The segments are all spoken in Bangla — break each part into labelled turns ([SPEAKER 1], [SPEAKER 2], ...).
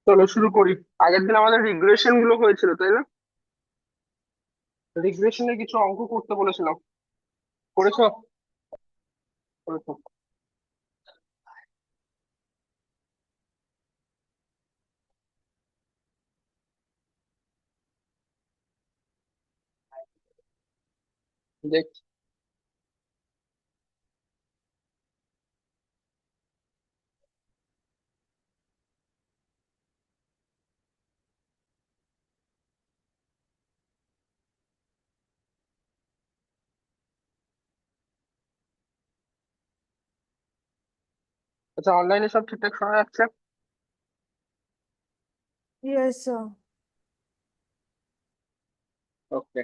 [SPEAKER 1] চলো শুরু করি। আগের দিন আমাদের রিগ্রেশন গুলো হয়েছিল, তাই না? রিগ্রেশনের কিছু অঙ্ক করতে বলেছিলাম। করেছো? করেছো? দেখ, আচ্ছা, অনলাইনে সব ঠিকঠাক শোনা যাচ্ছে?
[SPEAKER 2] Yes, sir.
[SPEAKER 1] ওকে।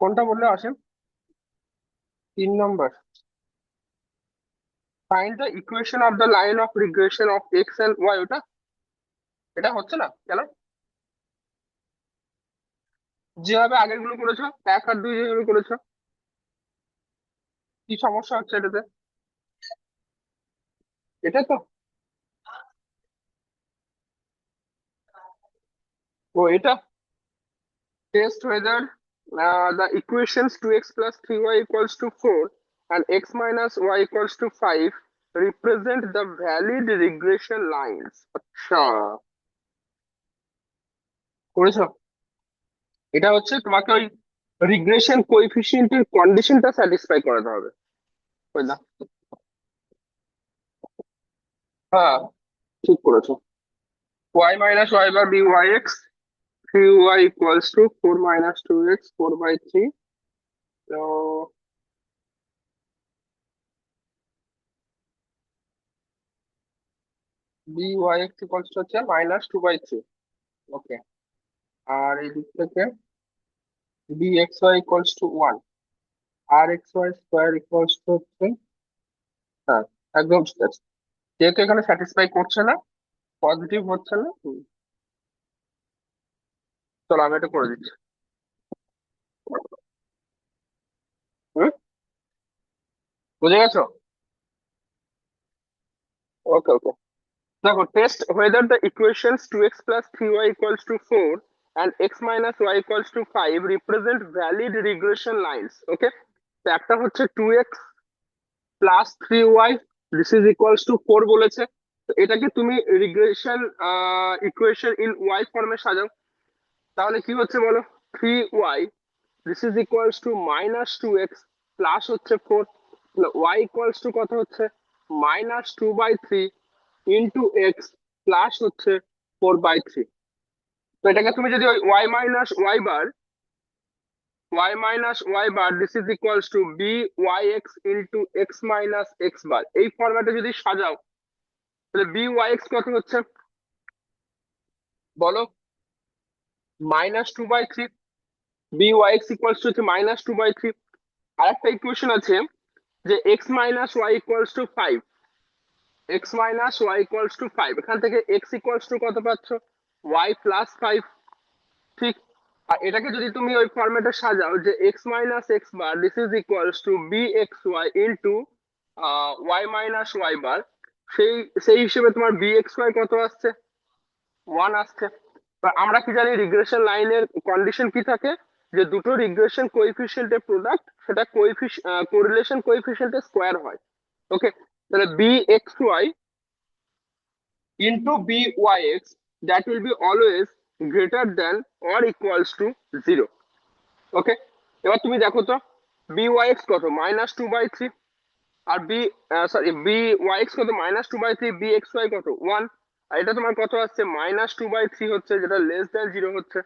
[SPEAKER 1] কোনটা বললে আসেন? 3 নম্বর। Find the equation of the line of regression of X and Y, ওটা? এটা হচ্ছে না কেন? যেভাবে আগের গুলো করেছো, 1 আর 2 যেভাবে করেছো, কি সমস্যা হচ্ছে এটাতে? এটা তো, ও এটা, test whether the equations 2x plus 3y equals to 4 and x minus y equals to 5 represent the valid regression lines. আচ্ছা, করেছো? এটা হচ্ছে তোমাকে ওই রিগ্রেশন কোএফিসিয়েন্টের কন্ডিশনটা স্যাটিসফাই করাতে হবে। ওই না? হ্যাঁ, ঠিক করেছো। y minus y bar byx 3y equals to 4 minus 2x 4 by 3. তো byx equals to হচ্ছে -2/3। ওকে। আর এই দিক থেকে bxy equals to 1, আর x y square equals to হচ্ছে, হ্যাঁ, একদম ঠিক আছে। যেহেতু এখানে স্যাটিসফাই করছে না, পজিটিভ হচ্ছে না, চলো আমি এটা করে দিচ্ছি। হুম, বুঝে গেছো? ওকে ওকে। দেখো, test whether the equations 2x plus 3y equals to 4 and x minus y equals to 5 represent valid regression lines. ওকে, তো একটা হচ্ছে 2x plus 3y, this is equals two 4 বলেছে। তো এটাকে তুমি রিগ্রেশন ইকুয়েশন ইন ওয়াই ফর্মে সাজাও। তাহলে কি হচ্ছে বলো? 3y, this is equals two -2x plus হচ্ছে 4, ওয়াই ইকুয়ালস টু কত হচ্ছে? -2/3 ইন্টু এক্স প্লাস হচ্ছে 4/3। তো এটাকে তুমি যদি ওই y minus y bar this is equals to byx into X minus x bar, এই ফরম্যাটে যদি সাজাও, তাহলে byx কত হচ্ছে বলো? -2/3। byx ইকুয়ালস টু হচ্ছে -2/3। আর একটা ইকুয়েশন আছে যে x minus y equals to 5, x-y = 5, এখান থেকে x ইকুয়ালস টু কত পাচ্ছ? y+5। ঠিক। আর এটাকে যদি তুমি ওই ফরম্যাটে সাজাও যে x minus x bar this is equals to b x y into y minus y bar, সেই সেই হিসেবে তোমার বি এক্স ওয়াই কত আসছে? 1 আসছে। তো আমরা কি জানি রিগ্রেশন লাইনের কন্ডিশন কি থাকে? যে দুটো রিগ্রেশন কোএফিসিয়েন্টের প্রোডাক্ট, সেটা কোরিলেশন কোএফিসিয়েন্টের স্কোয়ার হয়। ওকে, তাহলে b x y into byx, that will be always greater than or equals to 0। ওকে, এবার তুমি দেখো তো, byx কত? -2/3। আর byx কত? -2/3। bxy কত? 1। আর এটা তোমার কত আসছে? -2/3 হচ্ছে, যেটা লেস দ্যান 0 হচ্ছে।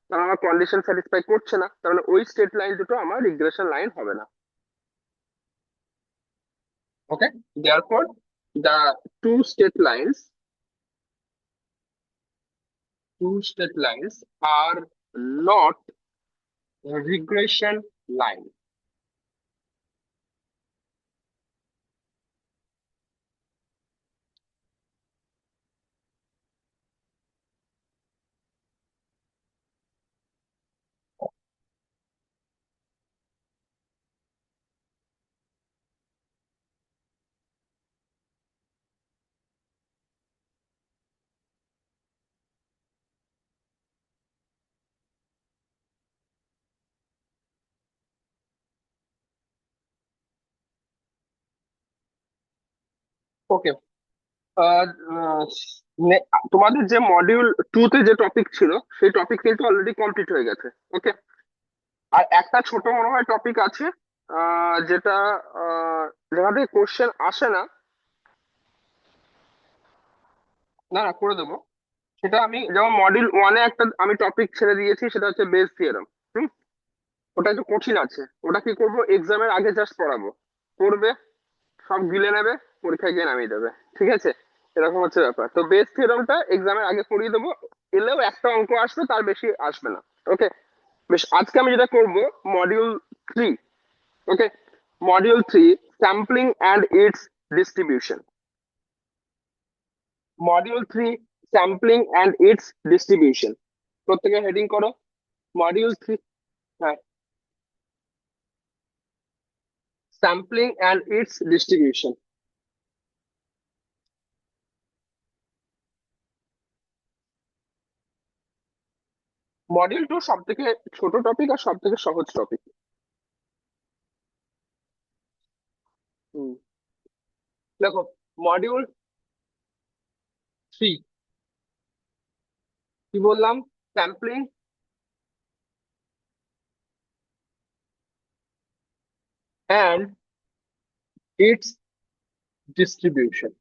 [SPEAKER 1] তার মানে আমার কন্ডিশন স্যাটিসফাই করছে না, তার মানে ওই স্টেট লাইন দুটো আমার রিগ্রেশন লাইন হবে না। ওকে, therefore the two state lines two state lines are not regression line। ওকে। তোমাদের যে মডিউল টু তে যে টপিক ছিল সেই টপিক কিন্তু অলরেডি কমপ্লিট হয়ে গেছে। ওকে। আর একটা ছোট মনে হয় টপিক আছে, যেটা যেখান থেকে কোশ্চেন আসে না। না না, করে দেবো। সেটা আমি যেমন মডিউল ওয়ানে একটা আমি টপিক ছেড়ে দিয়েছি, সেটা হচ্ছে বেস থিওরেম। হুম। ওটা একটু কঠিন আছে, ওটা কি করবো, এক্সামের আগে জাস্ট পড়াবো, পড়বে, সব গিলে নেবে, পরীক্ষায় গিয়ে নামিয়ে দেবে। ঠিক আছে, এরকম হচ্ছে ব্যাপার। তো বেস থিওরেমটা এক্সামের আগে পড়িয়ে দেবো, এলেও একটা অঙ্ক আসবে, তার বেশি আসবে না। ওকে। বেশ, আজকে আমি যেটা করব, module three. Okay. Module three, sampling and its distribution. Module three, sampling and its distribution. প্রত্যেকে হেডিং করো, মডিউল থ্রি। হ্যাঁ, sampling and its distribution. Module two সব থেকে ছোট টপিক আর সব থেকে সহজ টপিক। দেখো, মডিউল থ্রি কি বললাম, স্যাম্পলিং অ্যান্ড ইটস ডিস্ট্রিবিউশন।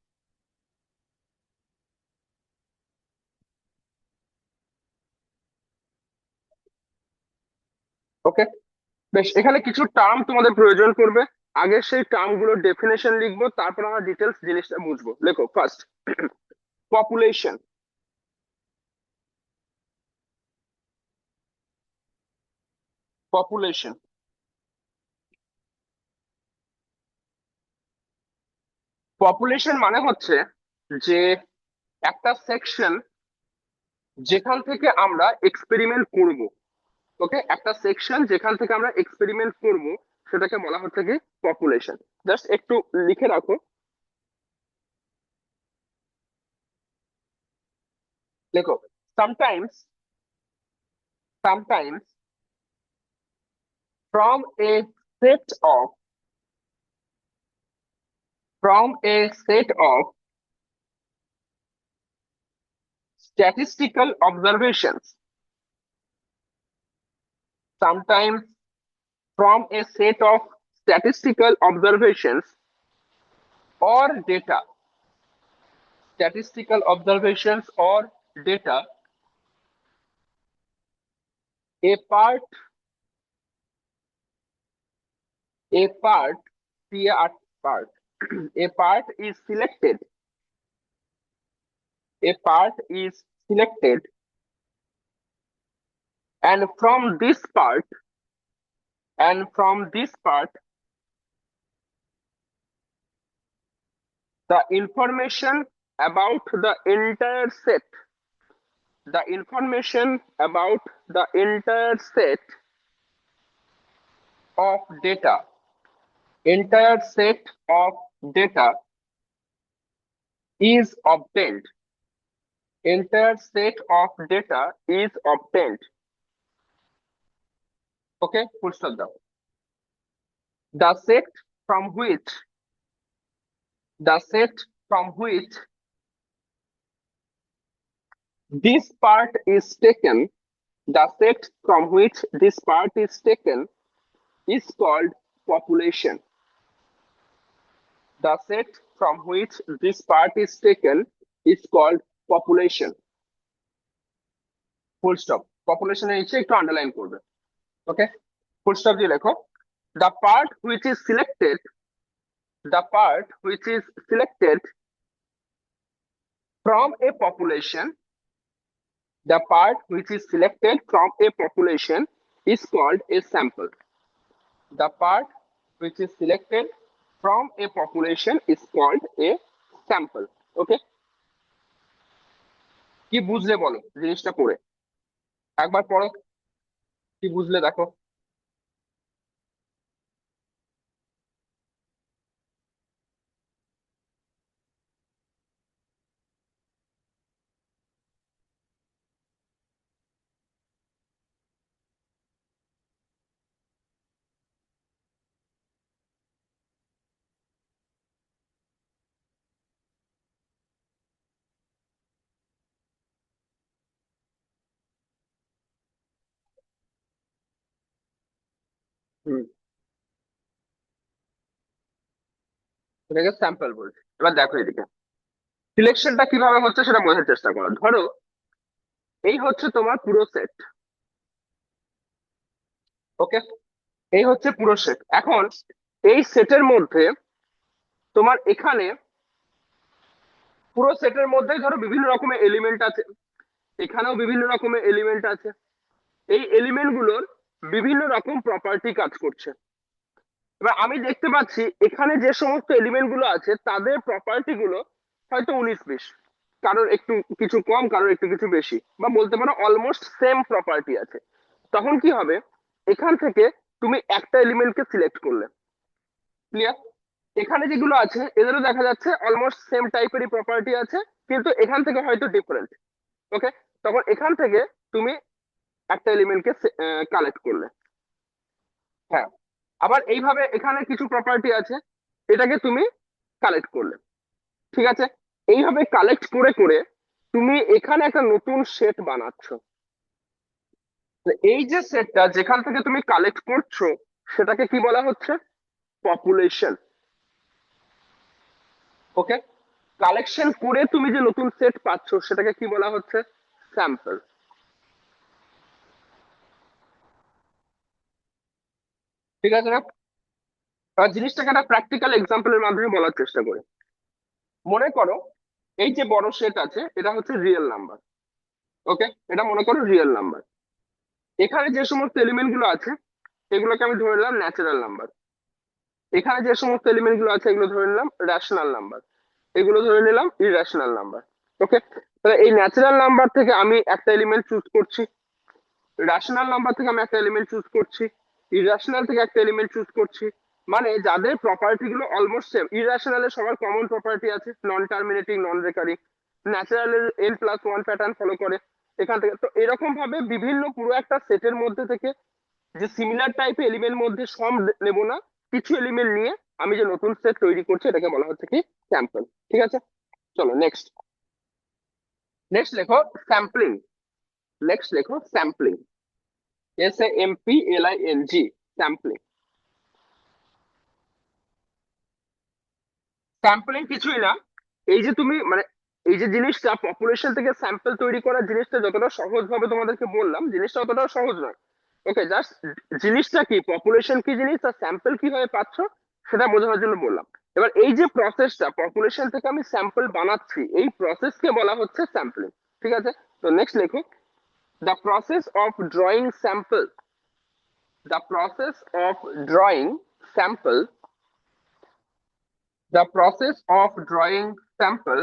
[SPEAKER 1] ওকে। বেশ, এখানে কিছু টার্ম তোমাদের প্রয়োজন পড়বে। আগে সেই টার্ম গুলোর ডেফিনেশন লিখবো, তারপর আমরা ডিটেলস জিনিসটা বুঝবো। লেখো ফার্স্ট, পপুলেশন। পপুলেশন, পপুলেশন মানে হচ্ছে যে একটা সেকশন যেখান থেকে আমরা এক্সপেরিমেন্ট করব। ওকে, একটা সেকশন যেখান থেকে আমরা এক্সপেরিমেন্ট করব, সেটাকে বলা হচ্ছে কি পপুলেশন। জাস্ট একটু লিখে রাখো। লেখো, sometimes, sometimes from a set of, from a set of statistical observations, sometimes from a set of statistical observations or data, statistical observations or data, a part, a part, part, a part is selected, a part is selected, and from this part, and from this part, the information about the entire set, the information about the entire set of data, entire set of data is obtained, entire set of data is obtained. Okay, full stop down. The set from which, the set from which this part is taken, the set from which this part is taken is called population. The set from which this part is taken is called population. Full stop. পপুলেশনের নিচে একটু আন্ডারলাইন করবে। ওকে, ফুল স্টপ দিয়ে লেখো, the part which is selected, the part which is selected from a population, the part which is selected from a population is called a sample. The part which is selected from a population is called a sample. Okay, কি বুঝলে বলো জিনিসটা পড়ে, একবার পড়ো, কি বুঝলে দেখো। হুম, এটাকে স্যাম্পল বলছি। এবার দেখো এদিকে সিলেকশনটা কিভাবে হচ্ছে সেটা বোঝার চেষ্টা করো। ধরো এই হচ্ছে তোমার পুরো সেট, ওকে, এই হচ্ছে পুরো সেট। এখন এই সেটের মধ্যে তোমার এখানে পুরো সেটের মধ্যে ধরো বিভিন্ন রকমের এলিমেন্ট আছে, এখানেও বিভিন্ন রকমের এলিমেন্ট আছে। এই এলিমেন্ট গুলোর বিভিন্ন রকম প্রপার্টি কাজ করছে। এবার আমি দেখতে পাচ্ছি এখানে যে সমস্ত এলিমেন্ট গুলো আছে তাদের প্রপার্টি গুলো হয়তো 19-20, কারোর একটু কিছু কম, কারোর একটু কিছু বেশি, বা বলতে পারো অলমোস্ট সেম প্রপার্টি আছে। তখন কি হবে, এখান থেকে তুমি একটা এলিমেন্টকে সিলেক্ট করলে, ক্লিয়ার? এখানে যেগুলো আছে এদেরও দেখা যাচ্ছে অলমোস্ট সেম টাইপেরই প্রপার্টি আছে, কিন্তু এখান থেকে হয়তো ডিফারেন্ট, ওকে। তখন এখান থেকে তুমি একটা এলিমেন্টকে কালেক্ট করলে, হ্যাঁ। আবার এইভাবে এখানে কিছু প্রপার্টি আছে, এটাকে তুমি কালেক্ট করলে, ঠিক আছে। এইভাবে কালেক্ট করে করে তুমি এখানে একটা নতুন সেট বানাচ্ছ। তো এই যে সেটটা যেখান থেকে তুমি কালেক্ট করছো সেটাকে কি বলা হচ্ছে, পপুলেশন, ওকে। কালেকশন করে তুমি যে নতুন সেট পাচ্ছ সেটাকে কি বলা হচ্ছে, স্যাম্পল, ঠিক আছে না? আর জিনিসটাকে একটা প্র্যাকটিক্যাল এক্সাম্পলের মাধ্যমে বলার চেষ্টা করি। মনে করো এই যে বড় সেট আছে এটা হচ্ছে রিয়েল নাম্বার, ওকে, এটা মনে করো রিয়েল নাম্বার। এখানে যে সমস্ত এলিমেন্ট গুলো আছে এগুলোকে আমি ধরে নিলাম ন্যাচারাল নাম্বার। এখানে যে সমস্ত এলিমেন্ট গুলো আছে এগুলো ধরে নিলাম রেশনাল নাম্বার, এগুলো ধরে নিলাম ইরেশনাল নাম্বার, ওকে। তাহলে এই ন্যাচারাল নাম্বার থেকে আমি একটা এলিমেন্ট চুজ করছি, রেশনাল নাম্বার থেকে আমি একটা এলিমেন্ট চুজ করছি, ইরেশনাল থেকে একটা এলিমেন্ট চুজ করছি। মানে যাদের প্রপার্টি গুলো অলমোস্ট সেম, ইরেশনালের সবার কমন প্রপার্টি আছে, নন টার্মিনেটিং, নন রেকারিং। ন্যাচারালের n+1 প্যাটার্ন ফলো করে। এখান থেকে তো এরকম ভাবে বিভিন্ন পুরো একটা সেটের মধ্যে থেকে যে সিমিলার টাইপের এলিমেন্ট মধ্যে সব নেব না, কিছু এলিমেন্ট নিয়ে আমি যে নতুন সেট তৈরি করছি এটাকে বলা হচ্ছে কি, স্যাম্পল, ঠিক আছে। চলো নেক্সট, নেক্সট লেখো স্যাম্পলিং। নেক্সট লেখো স্যাম্পলিং, SAMPLING, স্যাম্পলিং। স্যাম্পলিং কিছুই না, এই যে তুমি মানে এই যে জিনিসটা পপুলেশন থেকে স্যাম্পল তৈরি করার জিনিসটা যতটা সহজ ভাবে তোমাদেরকে বললাম, জিনিসটা অতটা সহজ নয়, ওকে। জাস্ট জিনিসটা কি, পপুলেশন কি জিনিস আর স্যাম্পল কিভাবে পাচ্ছ সেটা বোঝানোর জন্য বললাম। এবার এই যে প্রসেসটা পপুলেশন থেকে আমি স্যাম্পল বানাচ্ছি এই প্রসেসকে বলা হচ্ছে স্যাম্পলিং, ঠিক আছে। তো নেক্সট লেখো the process of drawing sample, the process of drawing sample, the process of drawing sample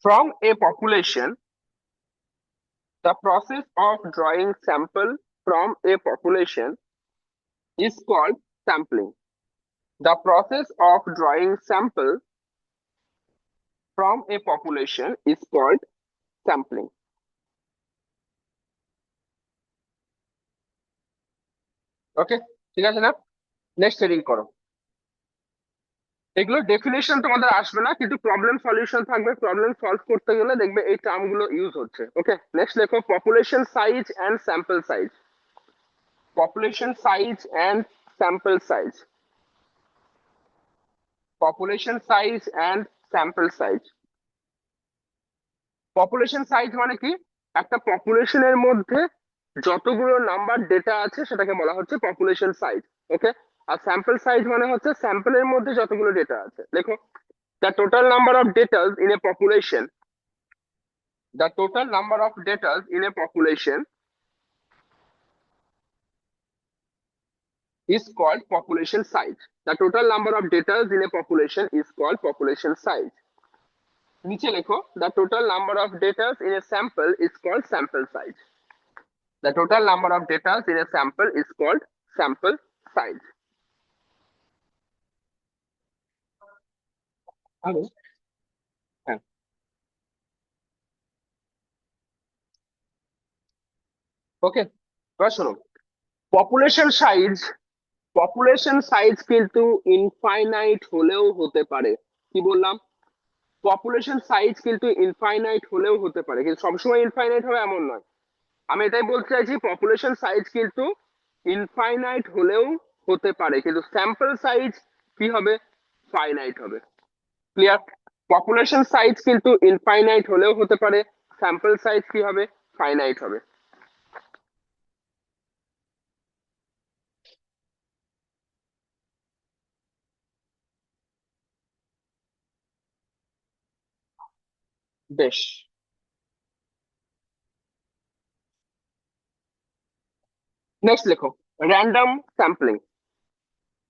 [SPEAKER 1] from a population, the process of drawing sample from a population is called sampling. The process of drawing sample from a population is called sampling. ওকে, ঠিক আছে না? নেক্সট হেডিং করো। এগুলো ডেফিনেশন তোমাদের আসবে না, কিন্তু প্রবলেম সলিউশন থাকবে, প্রবলেম সলভ করতে গেলে দেখবে এই টার্ম গুলো ইউজ হচ্ছে, ওকে। নেক্সট লেখো population size and sample size, population size and sample size, population size and sample size। Population size মানে কি, একটা পপুলেশনের মধ্যে যতগুলো নাম্বার ডেটা আছে সেটাকে বলা হচ্ছে পপুলেশন সাইজ, ওকে। আর স্যাম্পল সাইজ মানে হচ্ছে স্যাম্পলের মধ্যে যতগুলো ডেটা আছে। দেখো the total number of data in a population, the total number of data in a population is called population size. The total number of data in a population is called population size। নিচে লেখো the total number of data in a sample is called sample size, the total number of data in a sample is called sample size। Hello, হ্যাঁ, ওকে। এবার শোনো, পপুলেশন সাইজ, পপুলেশন সাইজ কিন্তু ইনফাইনাইট হলেও হতে পারে। কি বললাম, পপুলেশন সাইজ কিন্তু ইনফাইনাইট হলেও হতে পারে, কিন্তু সবসময় ইনফাইনাইট হবে এমন নয়। আমি এটাই বলতে চাইছি পপুলেশন সাইজ কিন্তু ইনফাইনাইট হলেও হতে পারে, কিন্তু স্যাম্পল সাইজ কি হবে? ফাইনাইট হবে। ক্লিয়ার? পপুলেশন সাইজ কিন্তু ইনফাইনাইট হলেও হতে পারে, স্যাম্পল সাইজ কি হবে? ফাইনাইট হবে। বেশ, নেক্সট লেখো র্যান্ডম স্যাম্পলিং।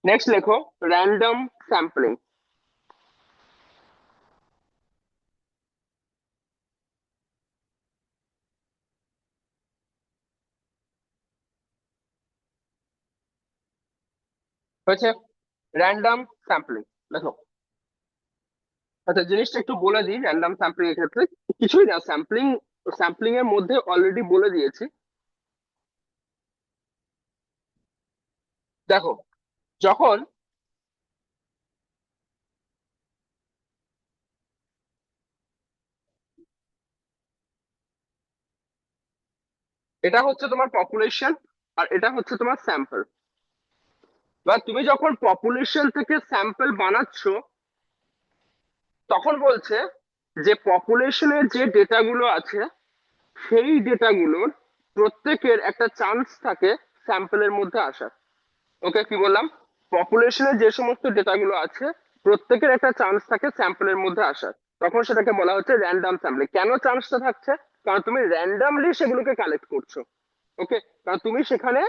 [SPEAKER 1] নেক্সট লেখো র্যান্ডম স্যাম্পলিং। হয়েছে? র্যান্ডম স্যাম্পলিং দেখো। আচ্ছা, জিনিসটা একটু বলে দিই র্যান্ডম স্যাম্পলিং এর ক্ষেত্রে। কিছুই না, স্যাম্পলিং স্যাম্পলিং এর মধ্যে অলরেডি বলে দিয়েছি। দেখো, যখন এটা হচ্ছে তোমার পপুলেশন আর এটা হচ্ছে তোমার স্যাম্পল, বা তুমি যখন পপুলেশন থেকে স্যাম্পল বানাচ্ছ তখন বলছে যে পপুলেশনের যে ডেটাগুলো আছে সেই ডেটাগুলোর প্রত্যেকের একটা চান্স থাকে স্যাম্পলের মধ্যে আসার। ওকে, কি বললাম? পপুলেশনের যে সমস্ত ডেটাগুলো আছে প্রত্যেকের একটা চান্স থাকে স্যাম্পলের মধ্যে আসার, তখন সেটাকে বলা হচ্ছে র্যান্ডম স্যাম্পলিং। কেন চান্সটা থাকছে? কারণ তুমি র্যান্ডমলি সেগুলোকে কালেক্ট করছো। ওকে, কারণ তুমি সেখানে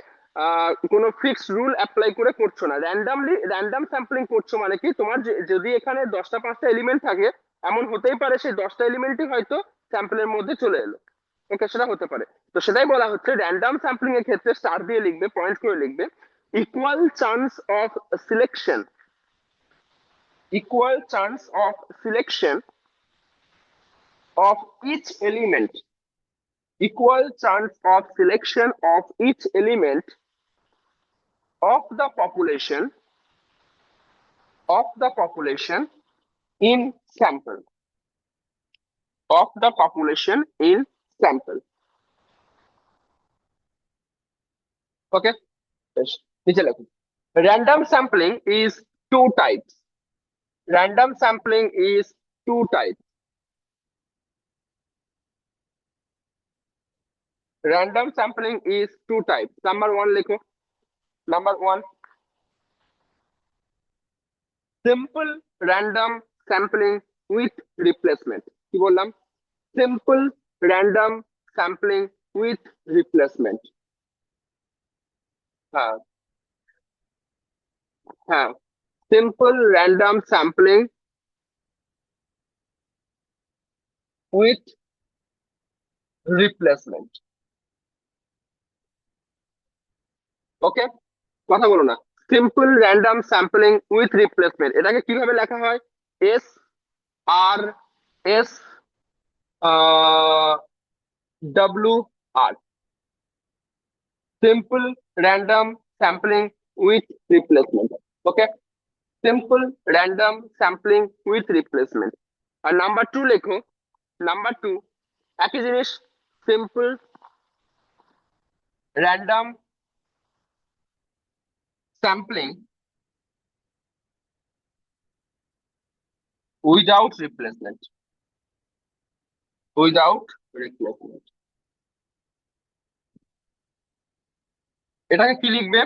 [SPEAKER 1] কোনো ফিক্সড রুল অ্যাপ্লাই করে করছো না, র্যান্ডমলি র্যান্ডম স্যাম্পলিং করছো। মানে কি, তোমার যদি এখানে 10টা 5টা এলিমেন্ট থাকে, এমন হতেই পারে সেই 10টা এলিমেন্টই হয়তো স্যাম্পলের মধ্যে চলে এলো। ওকে, সেটা হতে পারে। তো সেটাই বলা হচ্ছে র্যান্ডম স্যাম্পলিং এর ক্ষেত্রে স্টার দিয়ে লিখবে, পয়েন্ট করে লিখবে, equal chance of selection, equal chance of selection of each element, equal chance of selection of each element of the population, of the population in sample, of the population in sample. Okay, yes. নিচে লিখুন, random sampling is two types, random sampling is two types, random sampling is two types. Number one লিখো, number one, simple random sampling with replacement. কি বললাম? Simple random sampling with replacement. হ্যাঁ, হ্যাঁ, simple random sampling with replacement. Okay, কথা বলো না। Simple random sampling with replacement, এটাকে কিভাবে লেখা হয়? S R S W R, simple random sampling with replacement. Okay, simple random sampling with replacement. আর নাম্বার টু লেখো, নাম্বার টু একই জিনিস, simple random sampling without replacement, without replacement. এটাকে কি লিখবে?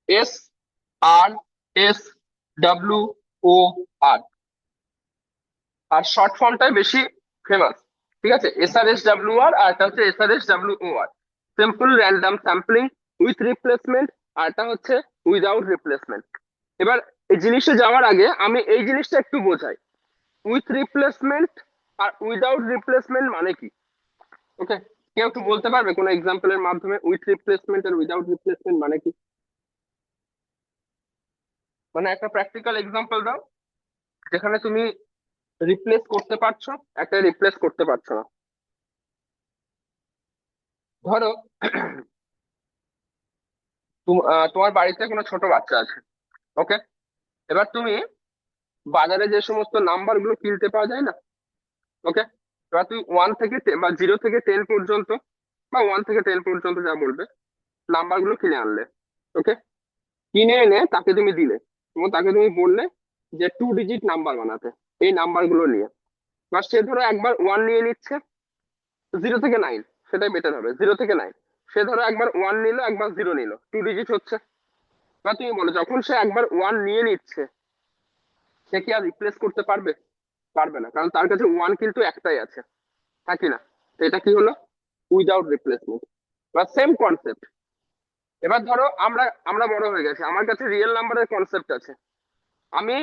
[SPEAKER 1] S R S W O R, আর শর্ট ফর্মটাই বেশি ফেমাস। ঠিক আছে, S R S W R, আর এটা হচ্ছে S R S W O R. Simple random sampling with replacement, আর এটা হচ্ছে উইদাউট রিপ্লেসমেন্ট। এবার এই জিনিসটা যাওয়ার আগে আমি এই জিনিসটা একটু বোঝাই, উইথ রিপ্লেসমেন্ট আর উইদাউট রিপ্লেসমেন্ট মানে কি? ওকে, কেউ একটু বলতে পারবে কোনো এক্সাম্পলের মাধ্যমে উইথ রিপ্লেসমেন্ট আর উইদাউট রিপ্লেসমেন্ট মানে কি? মানে একটা প্র্যাকটিক্যাল এক্সাম্পল দাও যেখানে তুমি রিপ্লেস করতে পারছো, একটা রিপ্লেস করতে পারছো না। ধরো তোমার বাড়িতে কোনো ছোট বাচ্চা আছে। ওকে, এবার তুমি বাজারে যে সমস্ত নাম্বার গুলো কিনতে পাওয়া যায় না, ওকে, এবার তুমি 1 থেকে 10 বা 0 থেকে 10 পর্যন্ত, বা 1 থেকে 10 পর্যন্ত যা বলবে, নাম্বার গুলো কিনে আনলে। ওকে, কিনে এনে তাকে তুমি দিলে এবং তাকে তুমি বললে যে 2 ডিজিট নাম্বার বানাতে এই নাম্বার গুলো নিয়ে। বা সে ধরো একবার 1 নিয়ে নিচ্ছে 0 থেকে 9, সেটাই বেটার হবে, 0 থেকে 9। সে ধরো একবার 1 নিল, একবার 0 নিল, 2 ডিজিট হচ্ছে। বা তুমি বলো যখন সে একবার 1 নিয়ে নিচ্ছে সে কি আর রিপ্লেস করতে পারবে? পারবে না, কারণ তার কাছে 1 কিন্তু একটাই আছে, থাকি না? তো এটা কি হলো? Without replacement. বা সেম কনসেপ্ট। এবার ধরো আমরা আমরা বড় হয়ে গেছি, আমার কাছে রিয়েল নাম্বারের কনসেপ্ট আছে, আমি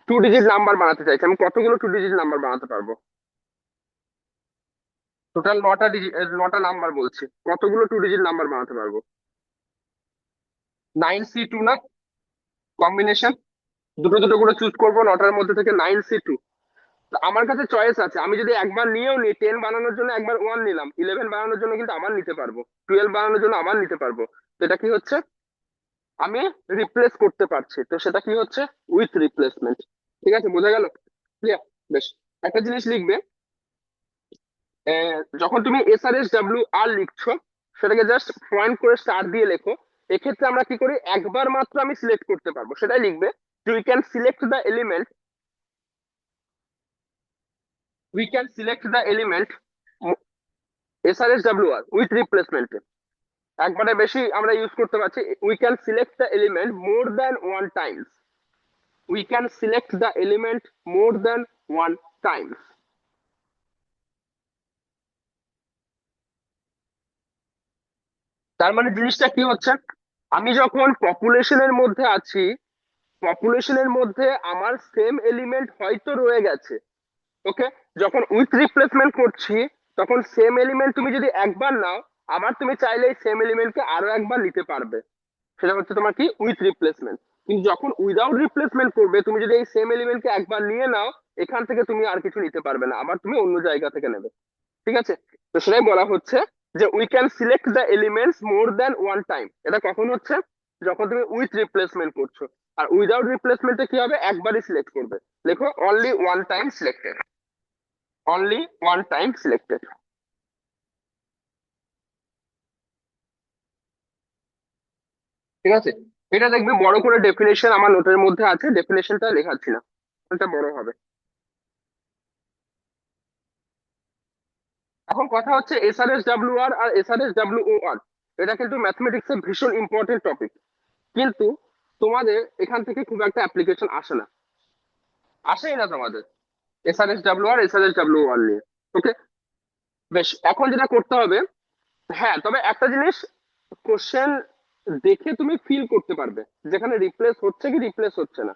[SPEAKER 1] 2 ডিজিট নাম্বার বানাতে চাইছি, আমি কতগুলো 2 ডিজিট নাম্বার বানাতে পারবো? টোটাল 9টা ডিজিট, 9টা নাম্বার বলছি, কতগুলো 2 ডিজিট নাম্বার বানাতে পারবো? 9C2 না? কম্বিনেশন দুটো দুটো করে চুজ করবো 9টার মধ্যে থেকে, 9C2। আমার কাছে চয়েস আছে, আমি যদি একবার নিয়েও নিই, 10 বানানোর জন্য একবার 1 নিলাম, 11 বানানোর জন্য কিন্তু আবার নিতে পারবো, 12 বানানোর জন্য আবার নিতে পারবো। তো এটা কি হচ্ছে? আমি রিপ্লেস করতে পারছি, তো সেটা কি হচ্ছে? With replacement. ঠিক আছে, বোঝা গেল? ক্লিয়ার? বেশ। একটা জিনিস লিখবে, যখন তুমি SRSWR লিখছো সেটাকে জাস্ট পয়েন্ট করে স্টার দিয়ে লেখো। এক্ষেত্রে আমরা কি করি, একবার মাত্র আমি সিলেক্ট করতে পারবো, সেটাই লিখবে। We can select the element, we can select the element SRSWR with replacement. একবারে বেশি আমরা ইউজ করতে পারছি, we can select the element more than 1 Times, we can select the element more than 1 Times. তার মানে জিনিসটা কি হচ্ছে, আমি যখন পপুলেশনের মধ্যে আছি, পপুলেশনের মধ্যে আমার সেম এলিমেন্ট হয়তো রয়ে গেছে, ওকে, যখন উইথ রিপ্লেসমেন্ট করছি তখন সেম এলিমেন্ট তুমি যদি একবার নাও, আবার তুমি চাইলে সেম এলিমেন্টকে আরো একবার নিতে পারবে, সেটা হচ্ছে তোমার কি, উইথ রিপ্লেসমেন্ট। কিন্তু যখন উইদাউট রিপ্লেসমেন্ট করবে, তুমি যদি এই সেম এলিমেন্টকে একবার নিয়ে নাও, এখান থেকে তুমি আর কিছু নিতে পারবে না, আবার তুমি অন্য জায়গা থেকে নেবে। ঠিক আছে? তো সেটাই বলা হচ্ছে যে we can select the elements more than 1 time. এটা কখন হচ্ছে? যখন তুমি উইথ রিপ্লেসমেন্ট করছো। আর উইদাউট রিপ্লেসমেন্টে কি হবে, একবারই সিলেক্ট করবে। লেখো only 1 time selected, only 1 time selected. ঠিক আছে? এটা দেখবে বড় করে ডেফিনেশন আমার নোটের মধ্যে আছে, ডেফিনেশনটা লেখাচ্ছি না, এটা বড় হবে। এখন কথা হচ্ছে SRSWR আর SRSWOR, এটা কিন্তু ম্যাথমেটিক্স এর ভীষণ ইম্পর্টেন্ট টপিক, কিন্তু তোমাদের এখান থেকে খুব একটা অ্যাপ্লিকেশন আসে না, আসেই না তোমাদের SRSWR নিয়ে। ওকে, বেশ। এখন যেটা করতে হবে, হ্যাঁ তবে একটা জিনিস, কোশ্চেন দেখে তুমি ফিল করতে পারবে যেখানে রিপ্লেস হচ্ছে কি রিপ্লেস হচ্ছে না।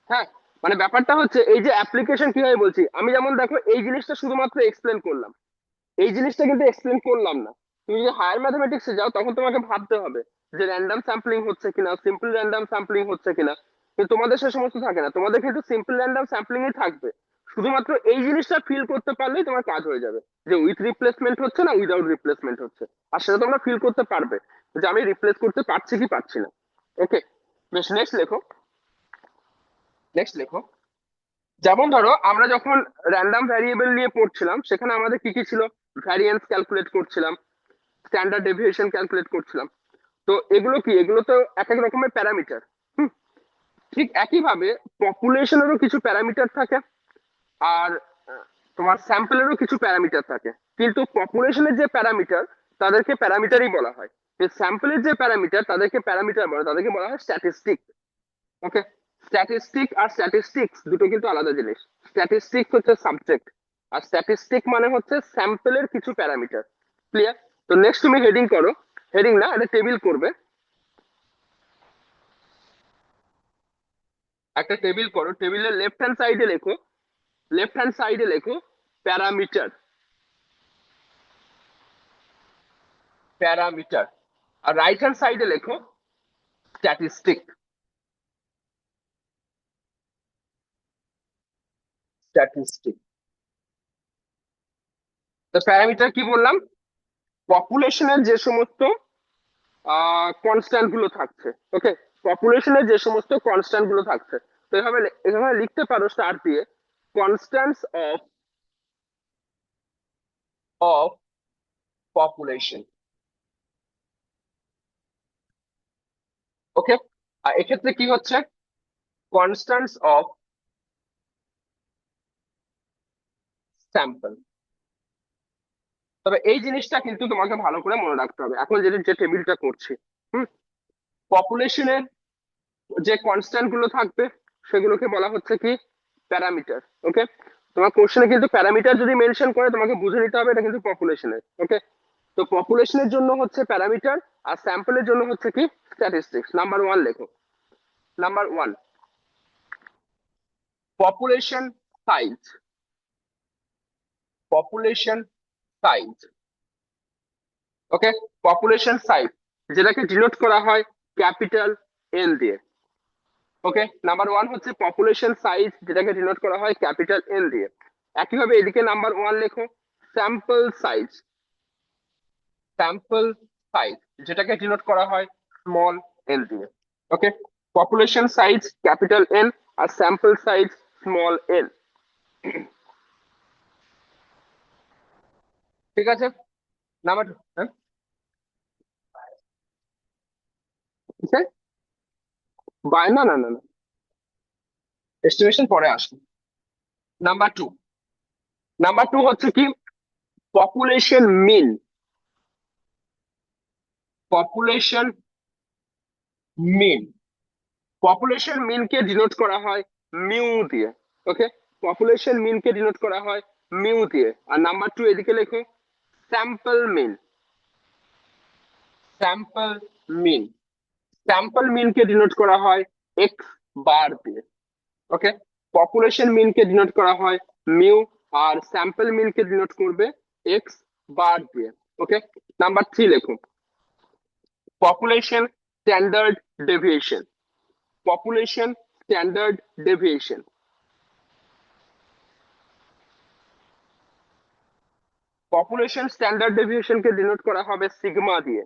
[SPEAKER 1] হ্যাঁ, মানে ব্যাপারটা হচ্ছে এই যে অ্যাপ্লিকেশন কিভাবে বলছি, আমি যেমন দেখো এই জিনিসটা শুধুমাত্র এক্সপ্লেন করলাম, এই জিনিসটা কিন্তু এক্সপ্লেন করলাম না। তুমি যদি হায়ার ম্যাথমেটিক্সে যাও তখন তোমাকে ভাবতে হবে যে র্যান্ডম স্যাম্পলিং হচ্ছে কিনা, সিম্পল র্যান্ডম স্যাম্পলিং হচ্ছে কিনা। কিন্তু তোমাদের সে সমস্ত থাকে না, তোমাদের কিন্তু সিম্পল র্যান্ডম স্যাম্পলিংই থাকবে। শুধুমাত্র এই জিনিসটা ফিল করতে পারলেই তোমার কাজ হয়ে যাবে, যে উইথ রিপ্লেসমেন্ট হচ্ছে না উইদাউট রিপ্লেসমেন্ট হচ্ছে। আর সেটা তোমরা ফিল করতে পারবে যে আমি রিপ্লেস করতে পারছি কি পারছি না। ওকে, বেশ। নেক্সট লেখো, নেক্সট লেখো। যেমন ধরো আমরা যখন র্যান্ডম ভ্যারিয়েবল নিয়ে পড়ছিলাম সেখানে আমাদের কি কি ছিল, ভ্যারিয়েন্স ক্যালকুলেট করছিলাম, স্ট্যান্ডার্ড ডেভিয়েশন ক্যালকুলেট করছিলাম। তো এগুলো কি, এগুলো তো এক এক রকমের প্যারামিটার। ঠিক একইভাবে পপুলেশনেরও কিছু প্যারামিটার থাকে, আর তোমার স্যাম্পলেরও কিছু প্যারামিটার থাকে। কিন্তু পপুলেশনের যে প্যারামিটার তাদেরকে প্যারামিটারই বলা হয়, স্যাম্পলের যে প্যারামিটার তাদেরকে প্যারামিটার বলে, তাদেরকে বলা হয় স্ট্যাটিস্টিক। ওকে, স্ট্যাটিস্টিক আর স্ট্যাটিস্টিক্স দুটো কিন্তু আলাদা জিনিস। স্ট্যাটিস্টিক্স হচ্ছে সাবজেক্ট, আর স্ট্যাটিস্টিক মানে হচ্ছে স্যাম্পলের কিছু প্যারামিটার। ক্লিয়ার? তো নেক্সট তুমি হেডিং করো, হেডিং না এটা টেবিল করবে, একটা টেবিল করো, টেবিলের লেফট হ্যান্ড সাইডে লেখো, লেফট হ্যান্ড সাইডে লেখো প্যারামিটার, প্যারামিটার। আর রাইট হ্যান্ড সাইডে লেখো স্ট্যাটিস্টিক, স্ট্যাটিস্টিক। তো প্যারামিটার কি বললাম, পপুলেশনের যে সমস্ত কনস্ট্যান্ট গুলো থাকছে। ওকে, পপুলেশনের যে সমস্ত কনস্ট্যান্ট গুলো থাকছে, তো এভাবে এভাবে লিখতে পারো স্টার দিয়ে, কনস্ট্যান্টস অফ পপুলেশন। ওকে, আর এক্ষেত্রে কি হচ্ছে, কনস্ট্যান্টস অফ স্যাম্পল। তবে এই জিনিসটা কিন্তু তোমাকে ভালো করে মনে রাখতে হবে, এখন যে টেবিলটা করছি। হুম, পপুলেশনের যে কনস্ট্যান্ট গুলো থাকবে সেগুলোকে বলা হচ্ছে কি, প্যারামিটার। ওকে, তোমার কোশ্চেনে কিন্তু প্যারামিটার যদি মেনশন করে তোমাকে বুঝে নিতে হবে এটা কিন্তু পপুলেশনের। ওকে, তো পপুলেশনের জন্য হচ্ছে প্যারামিটার, আর স্যাম্পলের জন্য হচ্ছে কি, স্ট্যাটিস্টিক্স। নাম্বার ওয়ান লেখো। Number one, population size. Population size. Okay, population size যেটাকে ডিনোট করা হয় ক্যাপিটাল এন দিয়ে। ওকে, নাম্বার ওয়ান হচ্ছে পপুলেশন সাইজ যেটাকে ডিনোট করা হয় ক্যাপিটাল এন দিয়ে। একইভাবে এদিকে নাম্বার ওয়ান লেখো, স্যাম্পল সাইজ। স্যাম্পল সাইজ যেটাকে ডিনোট করা হয় স্মল এন দিয়ে। Okay, population size capital N, আর স্যাম্পল সাইজ স্মল এন। ঠিক আছে। নাম্বার, হ্যাঁ, কিসে? না না না না, এস্টিমেশন পরে আসে। নাম্বার টু, নাম্বার টু হচ্ছে কি, population mean. Population mean, population মিন কে ডিনোট করা হয় মিউ দিয়ে। ওকে, পপুলেশন মিন কে ডিনোট করা হয় মিউ দিয়ে। আর নাম্বার টু এদিকে লেখো, sample mean. Sample mean, sample mean কে ডিনোট করা হয় এক্স বার দিয়ে। ওকে, পপুলেশন মিন কে ডিনোট করা হয় মিউ, আর স্যাম্পল মিন কে ডিনোট করবে এক্স বার দিয়ে। ওকে, নাম্বার থ্রি লেখো, population standard deviation. Population standard deviation, population standard deviation কে ডিনোট করা হবে সিগমা দিয়ে।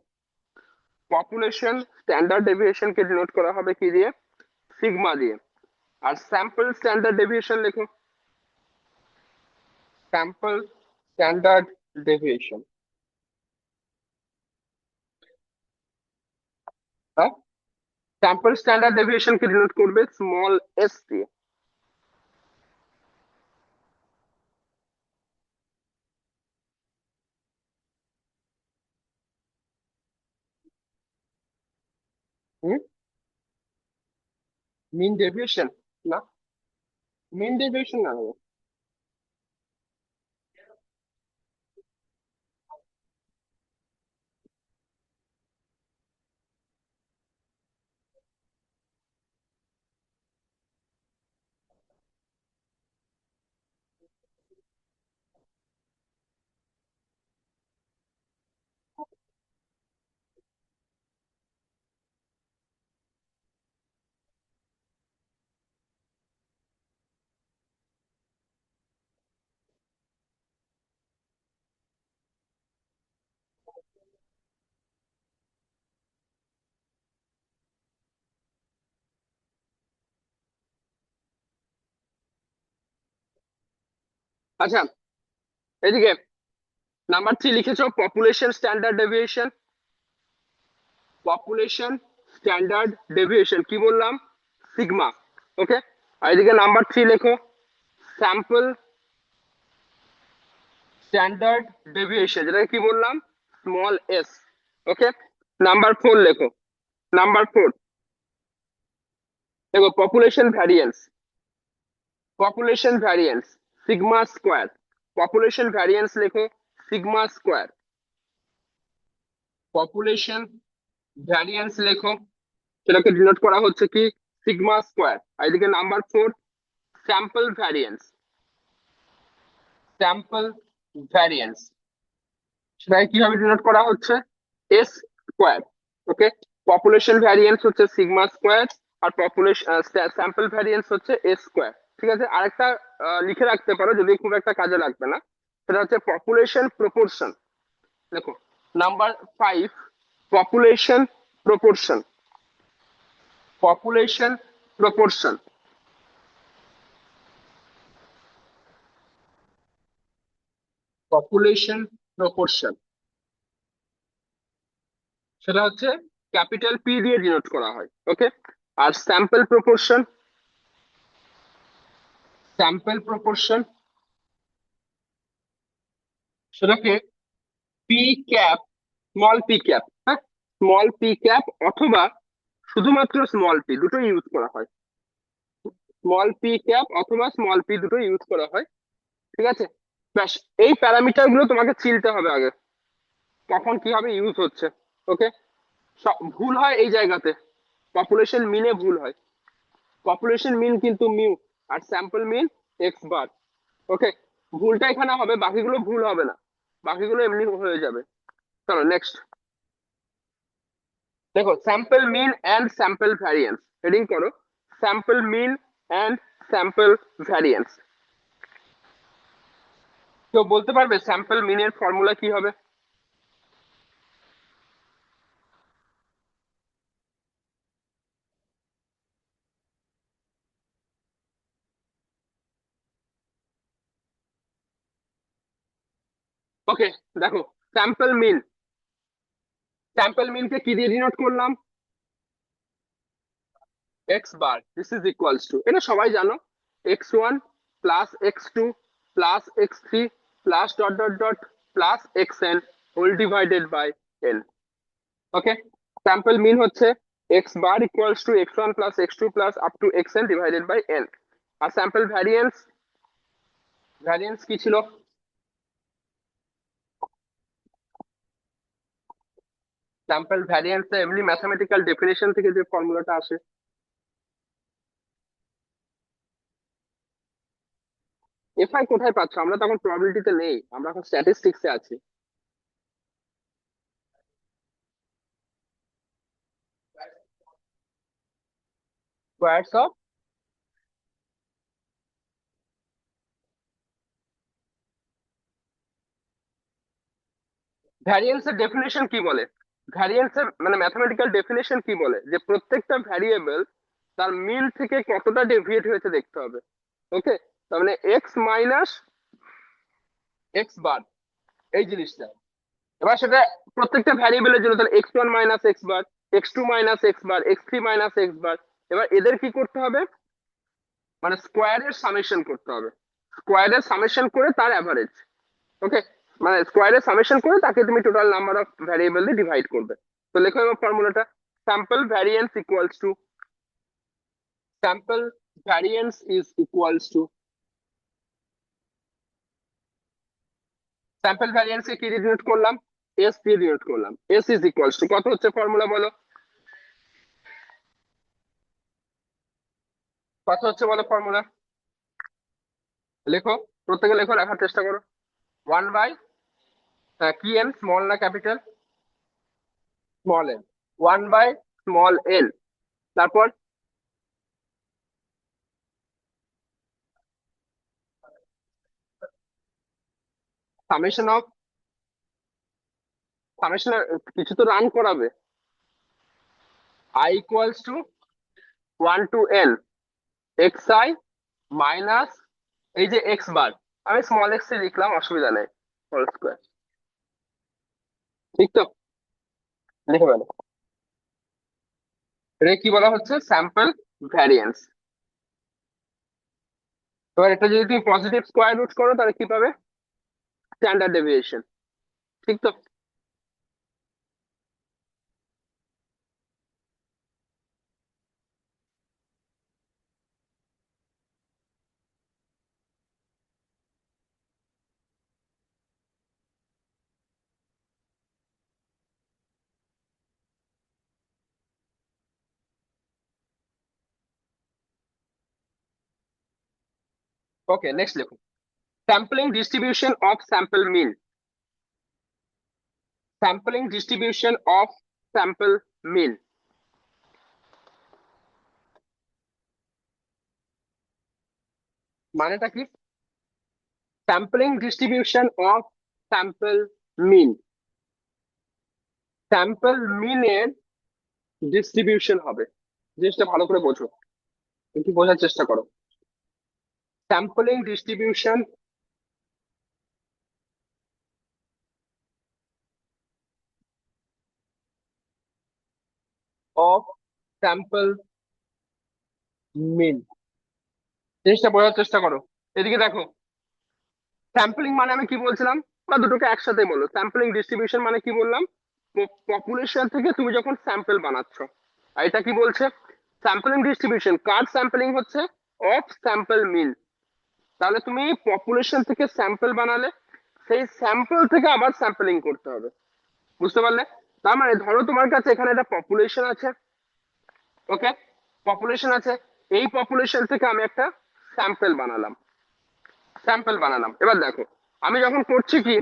[SPEAKER 1] পপুলেশন স্ট্যান্ডার্ড ডেভিয়েশন কে ডিনোট করা হবে কি দিয়ে, সিগমা দিয়ে। আর স্যাম্পল স্ট্যান্ডার্ড ডেভিয়েশন লেখো, স্যাম্পল স্ট্যান্ডার্ড ডেভিয়েশন। হ্যাঁ, স্যাম্পল স্ট্যান্ডার্ড ডেভিয়েশন কে ডিনোট করবে স্মল এস দিয়ে। মিন ডেভিয়েশন না, মিন ডেভিয়েশন না। আচ্ছা, এদিকে নাম্বার থ্রি লিখেছো population standard deviation. Population standard deviation কি বললাম, সিগমা। ওকে, আর এদিকে নাম্বার থ্রি লেখো, স্যাম্পল স্ট্যান্ডার্ড ডেভিয়েশন যেটাকে কি বললাম, small s. Okay, number four লেখো। নাম্বার ফোর দেখো, population variance. Population variance sigma square. Population variance লেখো সিগমা স্কোয়ার। পপুলেশন ভ্যারিয়েন্স লেখো, সেটাকে ডিনোট করা হচ্ছে কি, সিগমা স্কোয়ার। আর এদিকে number four, sample variance. Sample variance সেটাকে কিভাবে ডিনোট করা হচ্ছে, s square. Okay, population variance হচ্ছে সিগমা স্কোয়ার, আর পপুলেশন স্যাম্পল ভ্যারিয়েন্স হচ্ছে এস স্কোয়ার। ঠিক আছে, আরেকটা লিখে রাখতে পারো যদি খুব একটা কাজে লাগবে না, সেটা হচ্ছে পপুলেশন প্রপোর্শন। দেখো, number five, population proportion. Population proportion, population proportion সেটা হচ্ছে ক্যাপিটাল পি দিয়ে ডিনোট করা হয়। ওকে, আর স্যাম্পল প্রপোর্শন সেটাকে P cap, small P cap, হ্যাঁ, স্মল পি ক্যাপ অথবা শুধুমাত্র স্মল পি, দুটো ইউজ করা হয়। স্মল পি ক্যাপ অথবা স্মল পি দুটো ইউজ করা হয়। ঠিক আছে, ব্যাস। এই প্যারামিটার গুলো তোমাকে চিনতে হবে আগে, কখন কিভাবে ইউজ হচ্ছে। ওকে, ভুল হয় এই জায়গাতে, পপুলেশন মিনে ভুল হয়। পপুলেশন মিন কিন্তু মিউ, আর স্যাম্পল মিন এক্স বার। ওকে, ভুলটা এখানে হবে, বাকিগুলো ভুল হবে না, বাকিগুলো এমনি হয়ে যাবে। চলো নেক্সট দেখো, sample mean and sample variance. Heading করো sample mean and sample variance. কেউ বলতে পারবে স্যাম্পল মিনের ফর্মুলা কি হবে? ওকে, দেখো, স্যাম্পল মিন, স্যাম্পল মিনকে কি দিয়ে ডিনোট করলাম? X bar, this is equals to, এটা সবাই জানো, x1 plus x2 plus x3 plus dot dot dot plus xn whole divided by n। Okay, sample mean হচ্ছে x bar equals to x1 plus x2 plus up to xn divided by n। আর স্যাম্পল ভ্যারিয়েন্স, ভ্যারিয়েন্স কি ছিল? স্যাম্পল ভ্যারিয়েন্স এমনি ম্যাথমেটিক্যাল ডেফিনেশন থেকে যে ফর্মুলাটা আসে। এফআই কোথায় পাচ্ছ? আমরা তো এখন প্রবাবিলিটিতে নেই, আমরা এখন স্ট্যাটিস্টিক্সে আছি। স্কোয়ারস অফ, ভ্যারিয়েন্সের ডেফিনেশন কি বলে? ভ্যারিয়েন্সের মানে ম্যাথমেটিক্যাল ডেফিনেশন কি বলে, যে প্রত্যেকটা ভ্যারিয়েবল তার মিন থেকে কতটা ডেভিয়েট হয়েছে দেখতে হবে। ওকে, তার মানে এক্স মাইনাস এক্স বার, এই জিনিসটা। এবার সেটা প্রত্যেকটা ভ্যারিয়েবলের জন্য, তাহলে x1 minus x bar, x2 minus x bar, x3 minus x bar. এবার এদের কি করতে হবে, মানে স্কোয়ারের সামেশন করতে হবে, স্কোয়ারের সামেশন করে তার অ্যাভারেজ। ওকে, মানে স্কোয়ারের সামেশন করে তাকে তুমি টোটাল নাম্বার অফ ভ্যারিয়েবল দিয়ে ডিভাইড করবে। তো লেখো এবার ফর্মুলাটা, sample variance equals to, sample variance is equals to, sample variance কে কি দিয়ে ডিনোট করলাম? এস দিয়ে ডিনোট করলাম। এস ইজ ইকুয়ালস টু, কত হচ্ছে ফর্মুলা বলো, কত হচ্ছে বলো ফর্মুলা? লেখো, প্রত্যেকে লেখো, লেখার চেষ্টা করো। ওয়ান বাই কি এন, স্মল না capital? Small n. One by small n, তারপর সামেশন অফ, সামেশন, কিছু তো রান করাবে, i equals to one to n x i minus এই যে এক্স বার, আমি স্মল এক্স এ লিখলাম, অসুবিধা নেই, হোল স্কোয়ার। ঠিক তো, লিখে ফেলো। এটা কি বলা হচ্ছে? Sample variance. এবার এটা যদি তুমি পজিটিভ স্কোয়ার রুট করো তাহলে কি পাবে? Standard deviation. ঠিক তো, ওকে নেক্সট লিখুন, sampling distribution of sample mean, sampling distribution of sample mean, মানেটা কি? Sampling distribution of sample mean, sample মিনের ডিস্ট্রিবিউশন হবে। জিনিসটা ভালো করে বোঝো, একটু বোঝার চেষ্টা করো। Sampling distribution of sample mean. জিনিসটা বোঝার চেষ্টা করো। এদিকে দেখো, স্যাম্পলিং মানে আমি কি বলছিলাম, বা দুটোকে একসাথে বলো। স্যাম্পলিং ডিস্ট্রিবিউশন মানে কি বললাম, পপুলেশন থেকে তুমি যখন স্যাম্পল বানাচ্ছ। আর এটা কি বলছে, স্যাম্পলিং ডিস্ট্রিবিউশন কার স্যাম্পলিং হচ্ছে, অফ স্যাম্পল মিন। তাহলে তুমি পপুলেশন থেকে স্যাম্পল বানালে, সেই স্যাম্পল থেকে আবার স্যাম্পলিং করতে হবে। বুঝতে পারলে? তার মানে ধরো তোমার কাছে এখানে একটা পপুলেশন আছে, ওকে, পপুলেশন আছে, এই পপুলেশন থেকে আমি একটা স্যাম্পল বানালাম, এবার দেখো, আমি যখন করছি কি,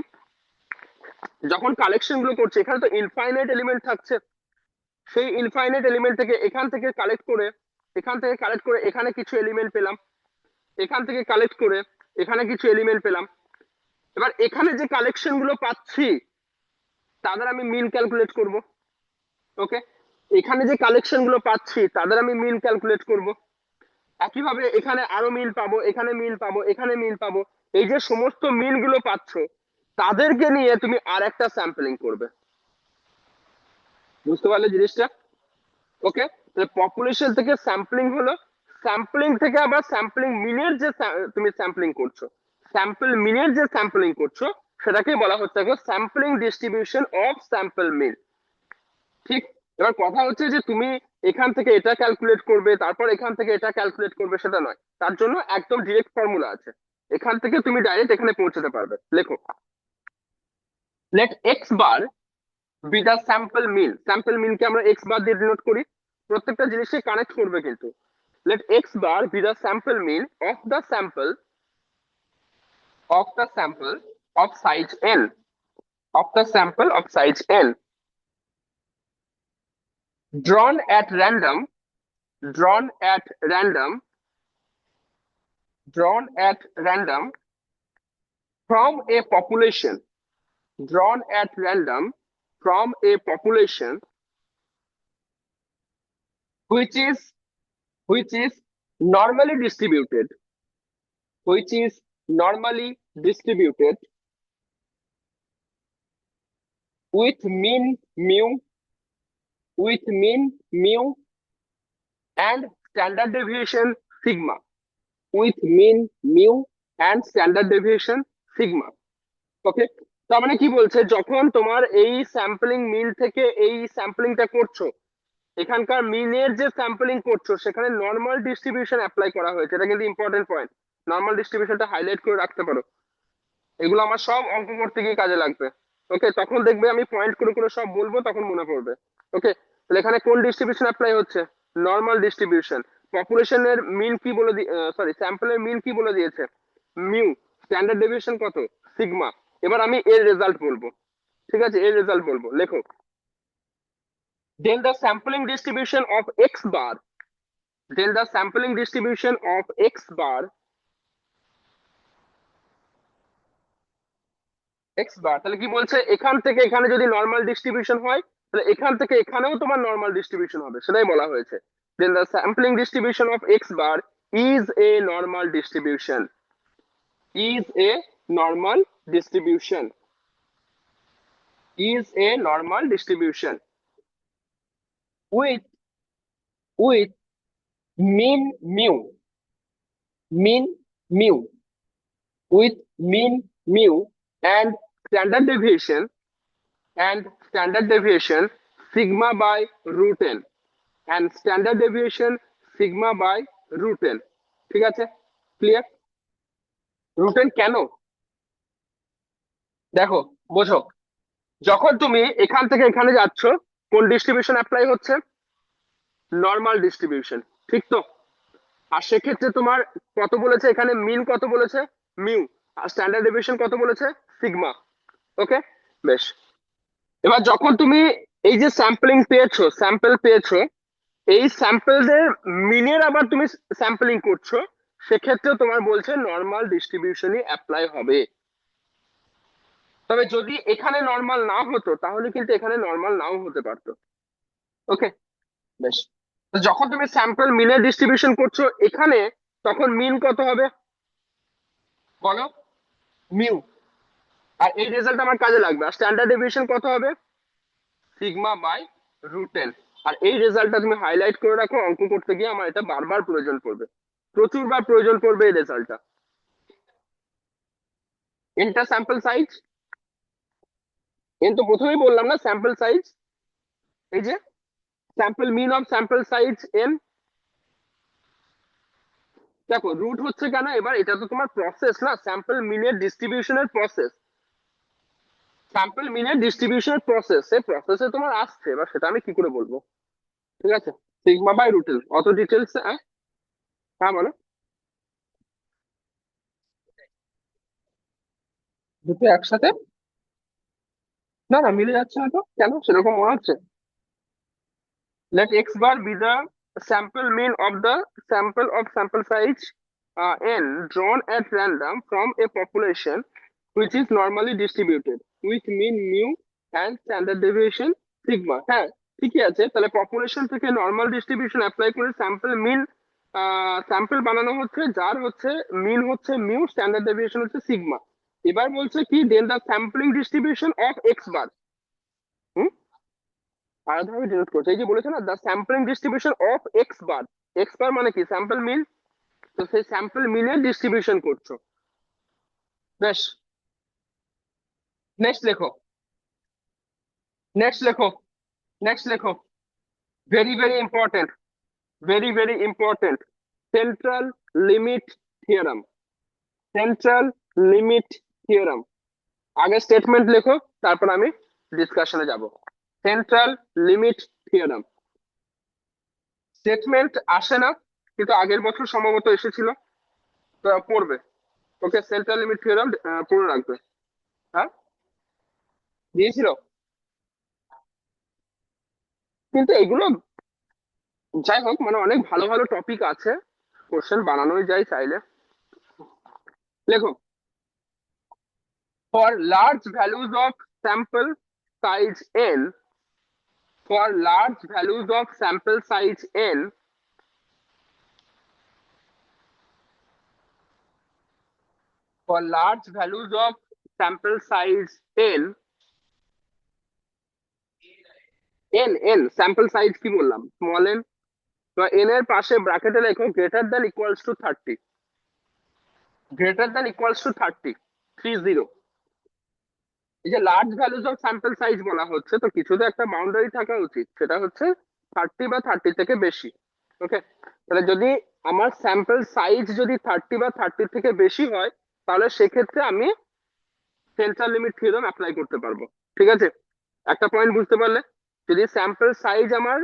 [SPEAKER 1] যখন কালেকশন গুলো করছি, এখানে তো ইনফাইনাইট এলিমেন্ট থাকছে। সেই ইনফাইনাইট এলিমেন্ট থেকে এখান থেকে কালেক্ট করে, এখানে কিছু এলিমেন্ট পেলাম, এখান থেকে কালেক্ট করে এখানে কিছু এলিমেন্ট পেলাম। এবার এখানে যে কালেকশন গুলো পাচ্ছি তাদের আমি মিন ক্যালকুলেট করব, ওকে, এখানে যে কালেকশন গুলো পাচ্ছি তাদের আমি মিন ক্যালকুলেট করব। একইভাবে এখানে আরো মিল পাবো, এখানে মিল পাবো, এখানে মিল পাবো। এই যে সমস্ত মিল গুলো পাচ্ছ, তাদেরকে নিয়ে তুমি আর একটা স্যাম্পলিং করবে। বুঝতে পারলে জিনিসটা? ওকে, তাহলে পপুলেশন থেকে স্যাম্পলিং হলো, স্যাম্পলিং থেকে আবার স্যাম্পলিং মিনের যে তুমি স্যাম্পলিং করছো, স্যাম্পল মিনের যে স্যাম্পলিং করছো, সেটাকেই বলা হচ্ছে স্যাম্পলিং ডিস্ট্রিবিউশন অফ স্যাম্পল মিন। ঠিক। এবার কথা হচ্ছে যে তুমি এখান থেকে এটা ক্যালকুলেট করবে, তারপর এখান থেকে এটা ক্যালকুলেট করবে, সেটা নয়। তার জন্য একদম ডিরেক্ট ফর্মুলা আছে, এখান থেকে তুমি ডাইরেক্ট এখানে পৌঁছাতে পারবে। লেখো, late x bar be the sample mean. Sample মিনকে আমরা এক্স বার দিয়ে ডিনোট করি। প্রত্যেকটা জিনিসকে কানেক্ট করবে কিন্তু। Let x bar be the sample mean of the sample, of size n, of the sample of size n, drawn at random, drawn at random, drawn at random from a population, drawn at random from a population which is which is normally distributed, which is normally distributed with mean mu, with mean mu and standard deviation sigma, with mean mu and standard deviation sigma. ওকে, তার মানে কি বলছে, যখন তোমার এই স্যাম্পলিং মিল থেকে এই স্যাম্পলিংটা করছো, এখানকার মিনের যে স্যাম্পলিং করছো সেখানে নর্মাল ডিস্ট্রিবিউশন অ্যাপ্লাই করা হয়েছে। এটা কিন্তু ইম্পর্টেন্ট পয়েন্ট, নর্মাল ডিস্ট্রিবিউশনটা হাইলাইট করে রাখতে পারো। এগুলো আমার সব অঙ্ক করতে গিয়ে কাজে লাগবে। ওকে, তখন দেখবে আমি পয়েন্ট করে করে সব বলবো, তখন মনে পড়বে। ওকে, তাহলে এখানে কোন ডিস্ট্রিবিউশন অ্যাপ্লাই হচ্ছে, নর্মাল ডিস্ট্রিবিউশন। পপুলেশনের মিন কি বলে, সরি স্যাম্পলের মিন কি বলে দিয়েছে, মিউ। স্ট্যান্ডার্ড ডেভিয়েশন কত, সিগমা। এবার আমি এর রেজাল্ট বলবো, ঠিক আছে, এর রেজাল্ট বলবো। লেখো, then the sampling distribution of x bar, then the sampling distribution of x bar, তাহলে কি বলছে, এখান থেকে এখানে যদি নর্মাল ডিস্ট্রিবিউশন হয়, তাহলে এখান থেকে এখানেও তোমার নর্মাল ডিস্ট্রিবিউশন হবে, সেটাই বলা হয়েছে। then the sampling distribution of x bar is a normal distribution, is a normal distribution, is a normal distribution with with mean mu, mean mu, with mean mu and standard deviation, sigma by root n, and standard deviation sigma by root n. ঠিক আছে, ক্লিয়ার? রুট n কেন, দেখো, বোঝো, যখন তুমি এখান থেকে এখানে যাচ্ছ, কোন ডিস্ট্রিবিউশন অ্যাপ্লাই হচ্ছে, নর্মাল ডিস্ট্রিবিউশন, ঠিক তো? আর সেক্ষেত্রে তোমার কত বলেছে, এখানে মিন কত বলেছে, মিউ, আর স্ট্যান্ডার্ড ডেভিয়েশন কত বলেছে, সিগমা। ওকে, বেশ। এবার যখন তুমি এই যে স্যাম্পল পেয়েছো, এই স্যাম্পলদের মিনের আবার তুমি স্যাম্পলিং করছো, সেক্ষেত্রে তোমার বলছে নর্মাল ডিস্ট্রিবিউশনই অ্যাপ্লাই হবে। তবে যদি এখানে নর্মাল না হতো, তাহলে কিন্তু এখানে নর্মাল নাও হতে পারতো। ওকে, বেশ। তো যখন তুমি স্যাম্পল মিনের ডিস্ট্রিবিউশন করছো এখানে, তখন মিন কত হবে বলো, মিউ। আর এই রেজাল্ট আমার কাজে লাগবে। আর স্ট্যান্ডার্ড ডেভিয়েশন কত হবে, সিগমা বাই রুট n। আর এই রেজাল্টটা তুমি হাইলাইট করে রাখো, অঙ্ক করতে গিয়ে আমার এটা বারবার প্রয়োজন পড়বে, প্রচুর বার প্রয়োজন পড়বে এই রেজাল্টটা। এনটা স্যাম্পল সাইজ, এন তো প্রথমেই বললাম না স্যাম্পল সাইজ, এই যে sample mean of sample size n. দেখো রুট হচ্ছে কেন, এবার এটা তো তোমার প্রসেস না, স্যাম্পল মিনের ডিস্ট্রিবিউশনের প্রসেস, স্যাম্পল মিনের ডিস্ট্রিবিউশনের প্রসেস, সেই প্রসেসে তোমার আসছে, এবার সেটা আমি কি করে বলবো? ঠিক আছে, সিগমা বাই রুটেল, অত ডিটেলস। হ্যাঁ, হ্যাঁ বলো। দুটো একসাথে, না না মিলে যাচ্ছে না তো, কেন সেরকম মনে হচ্ছে? Let x bar be the sample mean of the sample of sample size n drawn at random from a population which is normally distributed with mean mu and standard deviation sigma। হ্যাঁ, ঠিকই আছে, তাহলে পপুলেশন থেকে নর্মাল ডিস্ট্রিবিউশন অ্যাপ্লাই করে স্যাম্পল মিন, স্যাম্পল বানানো হচ্ছে যার হচ্ছে মিন হচ্ছে মিউ, স্ট্যান্ডার্ড ডেভিয়েশন হচ্ছে সিগমা। এবার বলছে কি, then the sampling distribution of x bar. আলাদাভাবে ডিনোট করছে, এই যে বলেছে না the sampling distribution of x bar, x bar মানে কি স্যাম্পল মিন, তো সেই স্যাম্পল মিনের ডিস্ট্রিবিউশন করছো। বেশ, নেক্সট লেখো, নেক্সট লেখো, নেক্সট লেখো। Very very important, very very important, central limit theorem, central limit theorem. আগে স্টেটমেন্ট লেখো, তারপর আমি ডিসকাশনে যাব। সেন্ট্রাল লিমিট থিওরাম, স্টেটমেন্ট আসে না, কিন্তু আগের বছর সম্ভবত এসেছিল, তো পড়বে। ওকে, সেন্ট্রাল লিমিট থিওরাম পড়ে রাখবে। হ্যাঁ, দিয়েছিল, কিন্তু এগুলো যাই হোক, মানে অনেক ভালো ভালো টপিক আছে, কোশ্চেন বানানোই যায় চাইলে। লেখো, for large values of sample size n, for large values of sample size n, for large values of sample size n, n sample size কি বললাম, স্মল n, তো n এর পাশে ব্র্যাকেটে লেখো greater than equals two 30, greater than equals two 30, 30। এই যে large values of sample size বলা হচ্ছে, তো কিছু তো একটা বাউন্ডারি থাকা উচিত, সেটা হচ্ছে 30 বা 30 থেকে বেশি। ওকে, তাহলে যদি আমার স্যাম্পল সাইজ যদি 30 বা 30 থেকে বেশি হয়, তাহলে সেক্ষেত্রে আমি সেন্ট্রাল লিমিট থিওরেম অ্যাপ্লাই করতে পারবো। ঠিক আছে, একটা পয়েন্ট বুঝতে পারলে, যদি স্যাম্পল সাইজ আমার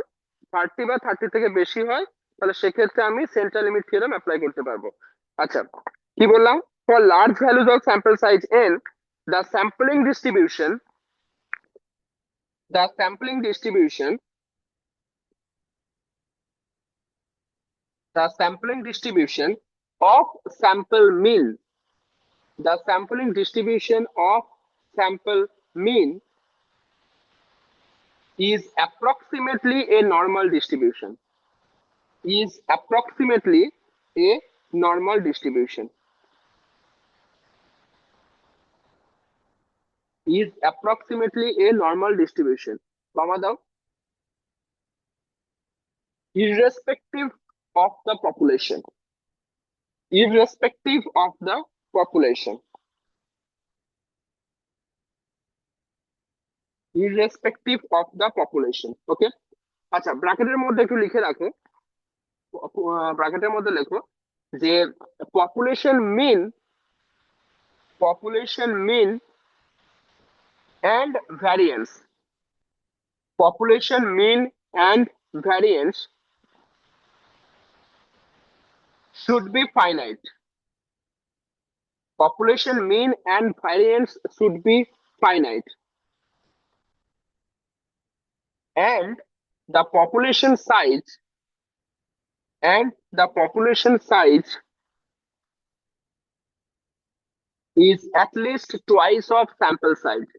[SPEAKER 1] 30 বা 30 থেকে বেশি হয়, তাহলে সেক্ষেত্রে আমি সেন্ট্রাল লিমিট থিওরেম অ্যাপ্লাই করতে পারবো। আচ্ছা, কি বললাম, for large values of sample size n, the sampling distribution, the sampling distribution, the sampling distribution of sample mean, the sampling distribution of sample mean is approximately a normal distribution, is approximately a normal distribution, is approximately a normal distribution, comma দাও, irrespective of the population, irrespective of the population, irrespective of the population। ওকে, আচ্ছা ব্র্যাকেটের মধ্যে একটু লিখে রাখো, ব্র্যাকেটের মধ্যে লেখো যে population mean, population mean and variance, population mean and variance should be finite, population mean and variance should be finite, and the population size, and the population size is at least twice of sample size,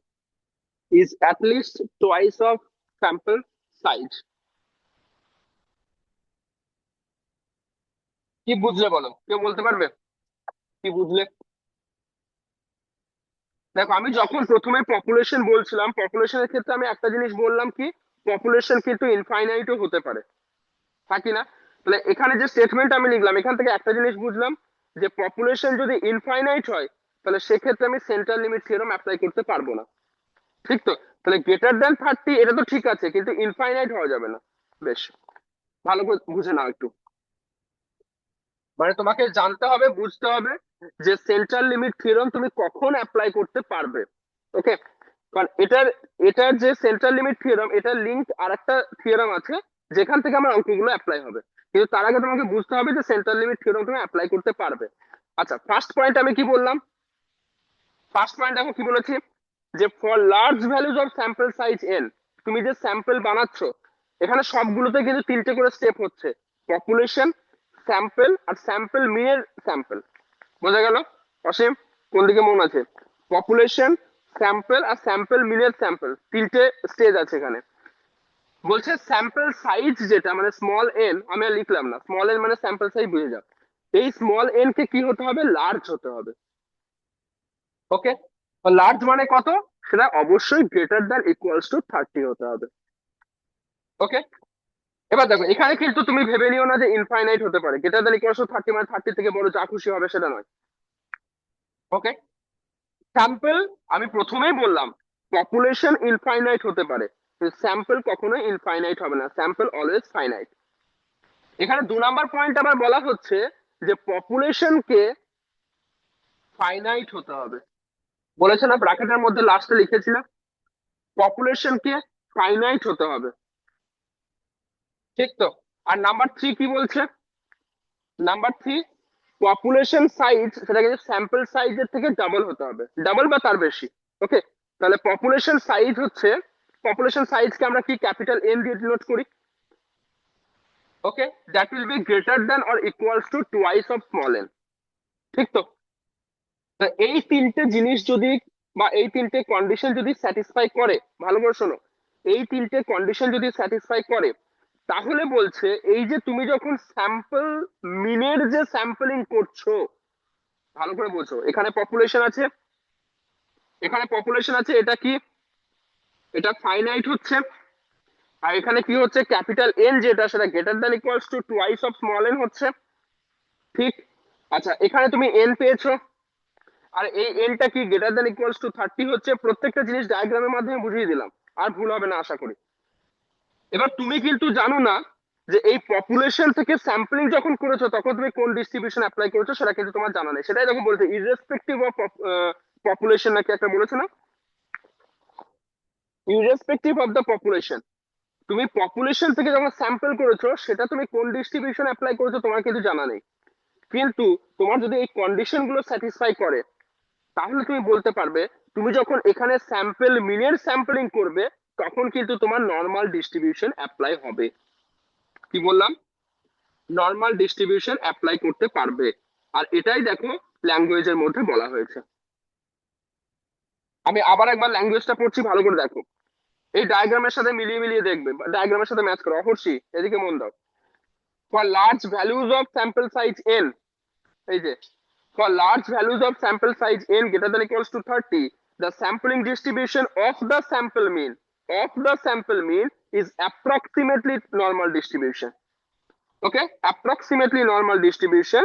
[SPEAKER 1] is at least twice of sample size। কি বুঝলে বলো, কেউ বলতে পারবে কি বুঝলে? দেখো আমি যখন প্রথমে পপুলেশন বলছিলাম, পপুলেশনের ক্ষেত্রে আমি একটা জিনিস বললাম কি, পপুলেশন কিন্তু ইনফাইনাইটও হতে পারে, থাকি না? তাহলে এখানে যে স্টেটমেন্ট আমি লিখলাম এখান থেকে একটা জিনিস বুঝলাম, যে পপুলেশন যদি ইনফাইনাইট হয় তাহলে সেক্ষেত্রে আমি সেন্ট্রাল লিমিট থিওরেম অ্যাপ্লাই করতে পারবো না, ঠিক তো? তাহলে গ্রেটার দ্যান 30 এটা তো ঠিক আছে, কিন্তু ইনফাইনাইট হওয়া যাবে না। বেশ, ভালো করে বুঝে নাও একটু। মানে তোমাকে জানতে হবে, বুঝতে হবে যে সেন্ট্রাল লিমিট থিওরেম তুমি কখন অ্যাপ্লাই করতে পারবে। ওকে, কারণ এটার এটার যে সেন্ট্রাল লিমিট থিওরেম এটার লিঙ্ক আর একটা থিওরেম আছে যেখান থেকে আমার অঙ্কগুলো অ্যাপ্লাই হবে, কিন্তু তার আগে তোমাকে বুঝতে হবে যে সেন্ট্রাল লিমিট থিওরেম তুমি অ্যাপ্লাই করতে পারবে। আচ্ছা, ফার্স্ট পয়েন্ট আমি কি বললাম? ফার্স্ট পয়েন্ট দেখো কি বলেছি, যে for large values of sample size N, তুমি যে স্যাম্পল বানাচ্ছ এখানে সবগুলোতে কিন্তু তিনটে করে স্টেপ হচ্ছে, পপুলেশন, স্যাম্পল আর স্যাম্পল মিনের স্যাম্পল। বোঝা গেল অসীম? কোন দিকে মন আছে? পপুলেশন, স্যাম্পল আর স্যাম্পল মিনের স্যাম্পল, তিনটে স্টেজ আছে এখানে। বলছে স্যাম্পল সাইজ যেটা মানে স্মল এন, আমি আর লিখলাম না, স্মল এন মানে স্যাম্পল সাইজ বুঝে যাও, এই স্মল এন কে কি হতে হবে? লার্জ হতে হবে। ওকে, লার্জ মানে কত? সেটা অবশ্যই গ্রেটার দ্যান ইকুয়ালস টু 30 হতে হবে। ওকে, এবার দেখো এখানে কিন্তু তুমি ভেবে নিও না যে ইনফাইনাইট হতে পারে, গ্রেটার দ্যান ইকুয়ালস টু 30 মানে 30 থেকে বড় যা খুশি হবে সেটা নয়। ওকে, স্যাম্পল আমি প্রথমেই বললাম পপুলেশন ইনফাইনাইট হতে পারে, স্যাম্পল কখনোই ইনফাইনাইট হবে না, স্যাম্পল অলওয়েজ ফাইনাইট। এখানে 2 নাম্বার পয়েন্ট আবার বলা হচ্ছে যে পপুলেশনকে ফাইনাইট হতে হবে, বলেছে না ব্র্যাকেটের মধ্যে লাস্টে লিখেছিলাম, পপুলেশনকে ফাইনাইট হতে হবে, ঠিক তো? আর নাম্বার 3 কি বলছে? নাম্বার 3, পপুলেশন সাইজ সেটা কিন্তু স্যাম্পল সাইজের থেকে ডাবল হতে হবে, ডাবল বা তার বেশি। ওকে, তাহলে পপুলেশন সাইজ হচ্ছে, পপুলেশন সাইজকে আমরা কি ক্যাপিটাল এন দিয়ে ডিনোট করি। Okay, that will be greater than or equals to twice of small n, ঠিক তো? তা এই তিনটে জিনিস যদি বা এই তিনটে কন্ডিশন যদি স্যাটিসফাই করে, ভালো করে শোনো, এই তিনটে কন্ডিশন যদি স্যাটিসফাই করে তাহলে বলছে এই যে তুমি যখন স্যাম্পল মিনের যে স্যাম্পলিং করছো, ভালো করে বোঝো, এখানে পপুলেশন আছে, এখানে পপুলেশন আছে, এটা কি? এটা ফাইনাইট হচ্ছে, আর এখানে কি হচ্ছে? ক্যাপিটাল এন যেটা সেটা greater than equals to twice of small N হচ্ছে, ঠিক? আচ্ছা, এখানে তুমি এন পেয়েছো, আর এই এনটা কি গ্রেটার দ্যান ইকুয়ালস টু 30 হচ্ছে। প্রত্যেকটা জিনিস ডায়াগ্রামের মাধ্যমে বুঝিয়ে দিলাম, আর ভুল হবে না আশা করি। এবার তুমি কিন্তু জানো না যে এই পপুলেশন থেকে স্যাম্পলিং যখন করেছো তখন তুমি কোন ডিস্ট্রিবিউশন অ্যাপ্লাই করেছো, সেটা কিন্তু তোমার জানা নেই। সেটাই যখন বলতে ইররেসপেক্টিভ অফ পপুলেশন নাকি একটা বলেছো না, ইররেসপেক্টিভ অফ দ্য পপুলেশন, তুমি পপুলেশন থেকে যখন স্যাম্পল করেছো সেটা তুমি কোন ডিস্ট্রিবিউশন অ্যাপ্লাই করেছো তোমার কিন্তু জানা নেই, কিন্তু তোমার যদি এই কন্ডিশন গুলো স্যাটিসফাই করে তাহলে তুমি বলতে পারবে, তুমি যখন এখানে স্যাম্পল মিনের স্যাম্পলিং করবে তখন কিন্তু তোমার নর্মাল ডিস্ট্রিবিউশন অ্যাপ্লাই হবে। কি বললাম? নর্মাল ডিস্ট্রিবিউশন অ্যাপ্লাই করতে পারবে। আর এটাই দেখো ল্যাঙ্গুয়েজের মধ্যে বলা হয়েছে। আমি আবার একবার ল্যাঙ্গুয়েজটা পড়ছি, ভালো করে দেখো, এই ডায়াগ্রামের সাথে মিলিয়ে মিলিয়ে দেখবে, ডায়াগ্রামের সাথে ম্যাচ করো। অহর্ষি এদিকে মন দাও। For large values of sample size N, এই যে for large values of sample size n greater than equals to 30, the sampling distribution of the sample mean is approximately normal distribution. Okay, approximately normal distribution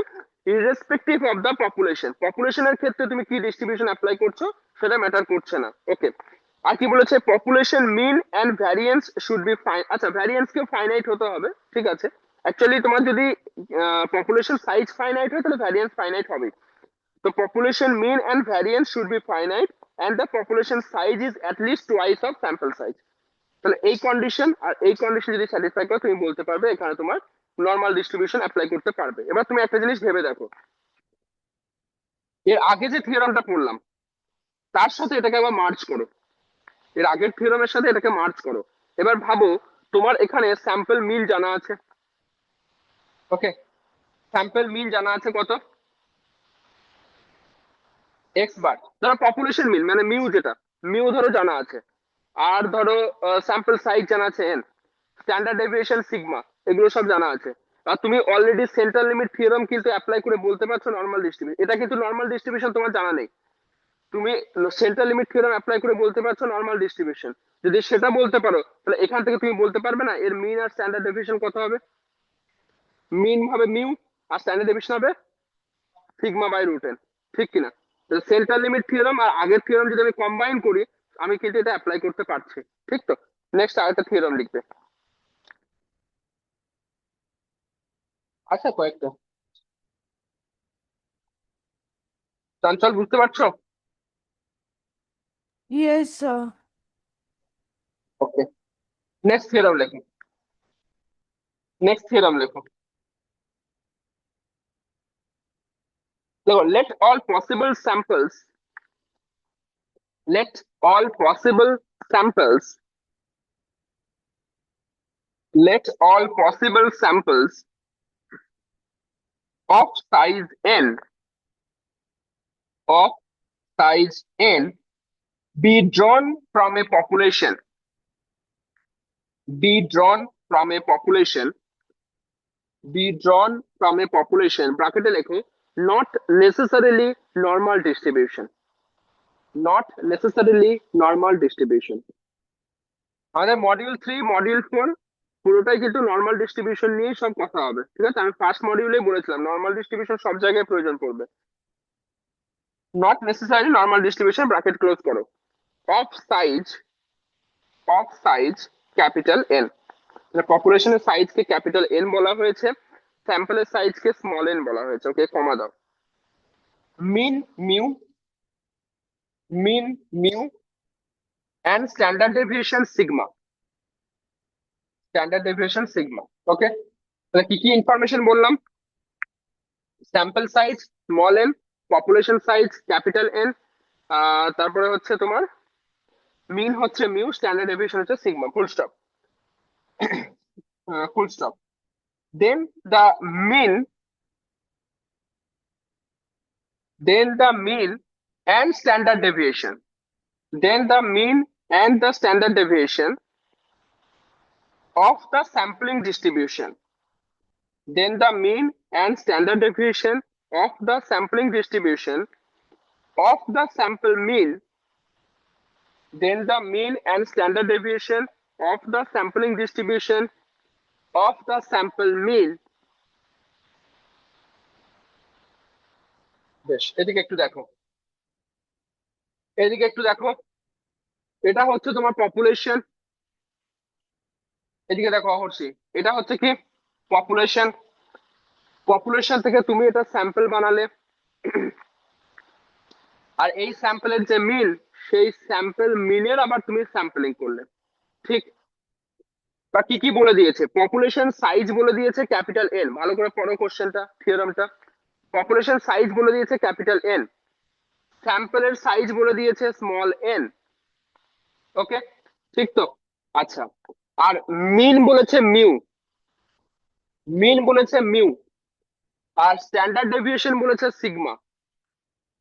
[SPEAKER 1] irrespective of the population. population এর ক্ষেত্রে তুমি কি ডিস্ট্রিবিউশন অ্যাপ্লাই করছো সেটা ম্যাটার করছে না। ওকে, আর কি বলেছে? Population mean and variance should be fine. আচ্ছা, ভ্যারিয়েন্স কে ফাইনাইট হতে হবে, ঠিক আছে। অ্যাকচুয়ালি তোমার যদি পপুলেশন সাইজ ফাইনাইট হয় তাহলে ভ্যারিয়েন্স ফাইনাইট হবে। তো population mean and variance should be finite and the population size is at least twice of sample size. তাহলে এই কন্ডিশন আর এই কন্ডিশন যদি স্যাটিসফাই করে তুমি বলতে পারবে এখানে তোমার নর্মাল ডিস্ট্রিবিউশন অ্যাপ্লাই করতে পারবে। এবার তুমি একটা জিনিস ভেবে দেখো, এর আগে যে থিওরামটা পড়লাম তার সাথে এটাকে আবার মার্জ করো, এর আগের থিওরামের সাথে এটাকে মার্জ করো। এবার ভাবো তোমার এখানে স্যাম্পল মিন জানা আছে। ওকে, স্যাম্পল মিন জানা আছে কত? X bar. ধরো পপুলেশন মিন মানে মিউ, যেটা মিউ ধরো জানা আছে, আর ধরো স্যাম্পল সাইজ জানা আছে এন, স্ট্যান্ডার্ড ডেভিয়েশন সিগমা, এগুলো সব জানা আছে। আর তুমি অলরেডি সেন্ট্রাল লিমিট থিওরাম কিন্তু অ্যাপ্লাই করে বলতে পারছো নর্মাল ডিস্ট্রিবিউশন, এটা কিন্তু নর্মাল ডিস্ট্রিবিউশন তোমার জানা নেই। তুমি সেন্ট্রাল লিমিট থিওরেম অ্যাপ্লাই করে বলতে পারছো নর্মাল ডিস্ট্রিবিউশন। যদি সেটা বলতে পারো তাহলে এখান থেকে তুমি বলতে পারবে না এর মিন আর স্ট্যান্ডার্ড ডেভিয়েশন কত হবে? মিন হবে মিউ আর স্ট্যান্ডার্ড ডেভিয়েশন হবে সিগমা বাই রুট এন, ঠিক কিনা? সেন্ট্রাল লিমিট থিওরেম আর আগের থিওরেম যদি আমি কম্বাইন করি আমি কিন্তু এটা অ্যাপ্লাই করতে পারছি, ঠিক তো? নেক্সট আরেকটা থিওরেম লিখবে। আচ্ছা কয়েকটা চঞ্চল বুঝতে পারছো?
[SPEAKER 2] Yes, sir.
[SPEAKER 1] ওকে, নেক্সট থিওরেম লেখো। নেক্সট থিওরেম লেখো। দেখো, let all possible samples let all possible samples of size n of size n be drawn from a population be drawn from a population ব্র্যাকেটে লেখো not necessarily normal distribution, not necessarily normal distribution। আমাদের মডিউল 3 মডিউল 4 পুরোটাই কিন্তু নর্মাল ডিস্ট্রিবিউশন নিয়েই সব কথা হবে, ঠিক আছে? আমি ফার্স্ট মডিউলেই বলেছিলাম নর্মাল ডিস্ট্রিবিউশন সব জায়গায় প্রয়োজন পড়বে। Not necessary normal distribution bracket close করো। অফ সাইজ ক্যাপিটাল এন, পপুলেশনের সাইজকে ক্যাপিটাল এন বলা হয়েছে, স্যাম্পলের সাইজকে স্মল এন বলা হয়েছে। ওকে, কমা দাও। Mean mu mean mu and standard deviation sigma. Okay, তাহলে কি কি ইনফরমেশন বললাম? Sample size small n, population size capital N, তারপরে হচ্ছে তোমার মিন হচ্ছে মিউ, স্ট্যান্ডার্ড ডেভিয়েশন হচ্ছে sigma. Full stop, full stop. Then the mean and standard deviation then the mean and the standard deviation of the sampling distribution then the mean and standard deviation of the sampling distribution of the sample mean then the mean and standard deviation of the sampling distribution of the sample mean। বেশ, এদিকে একটু দেখো, এটা হচ্ছে তোমার পপুলেশন। এদিকে দেখো অহর্ষি, এটা হচ্ছে কি পপুলেশন। পপুলেশন থেকে তুমি এটা স্যাম্পল বানালে, আর এই স্যাম্পলের যে মিন, সেই স্যাম্পল মিনের আবার তুমি স্যাম্পলিং করলে, ঠিক? বা কি কি বলে দিয়েছে? পপুলেশন সাইজ বলে দিয়েছে ক্যাপিটাল এন, ভালো করে পড়ো কোশ্চেনটা, থিওরামটা। পপুলেশন সাইজ বলে দিয়েছে ক্যাপিটাল এন, স্যাম্পলের সাইজ বলে দিয়েছে স্মল এন। ওকে, ঠিক তো? আচ্ছা, আর মিন বলেছে মিউ, আর স্ট্যান্ডার্ড ডেভিয়েশন বলেছে সিগমা।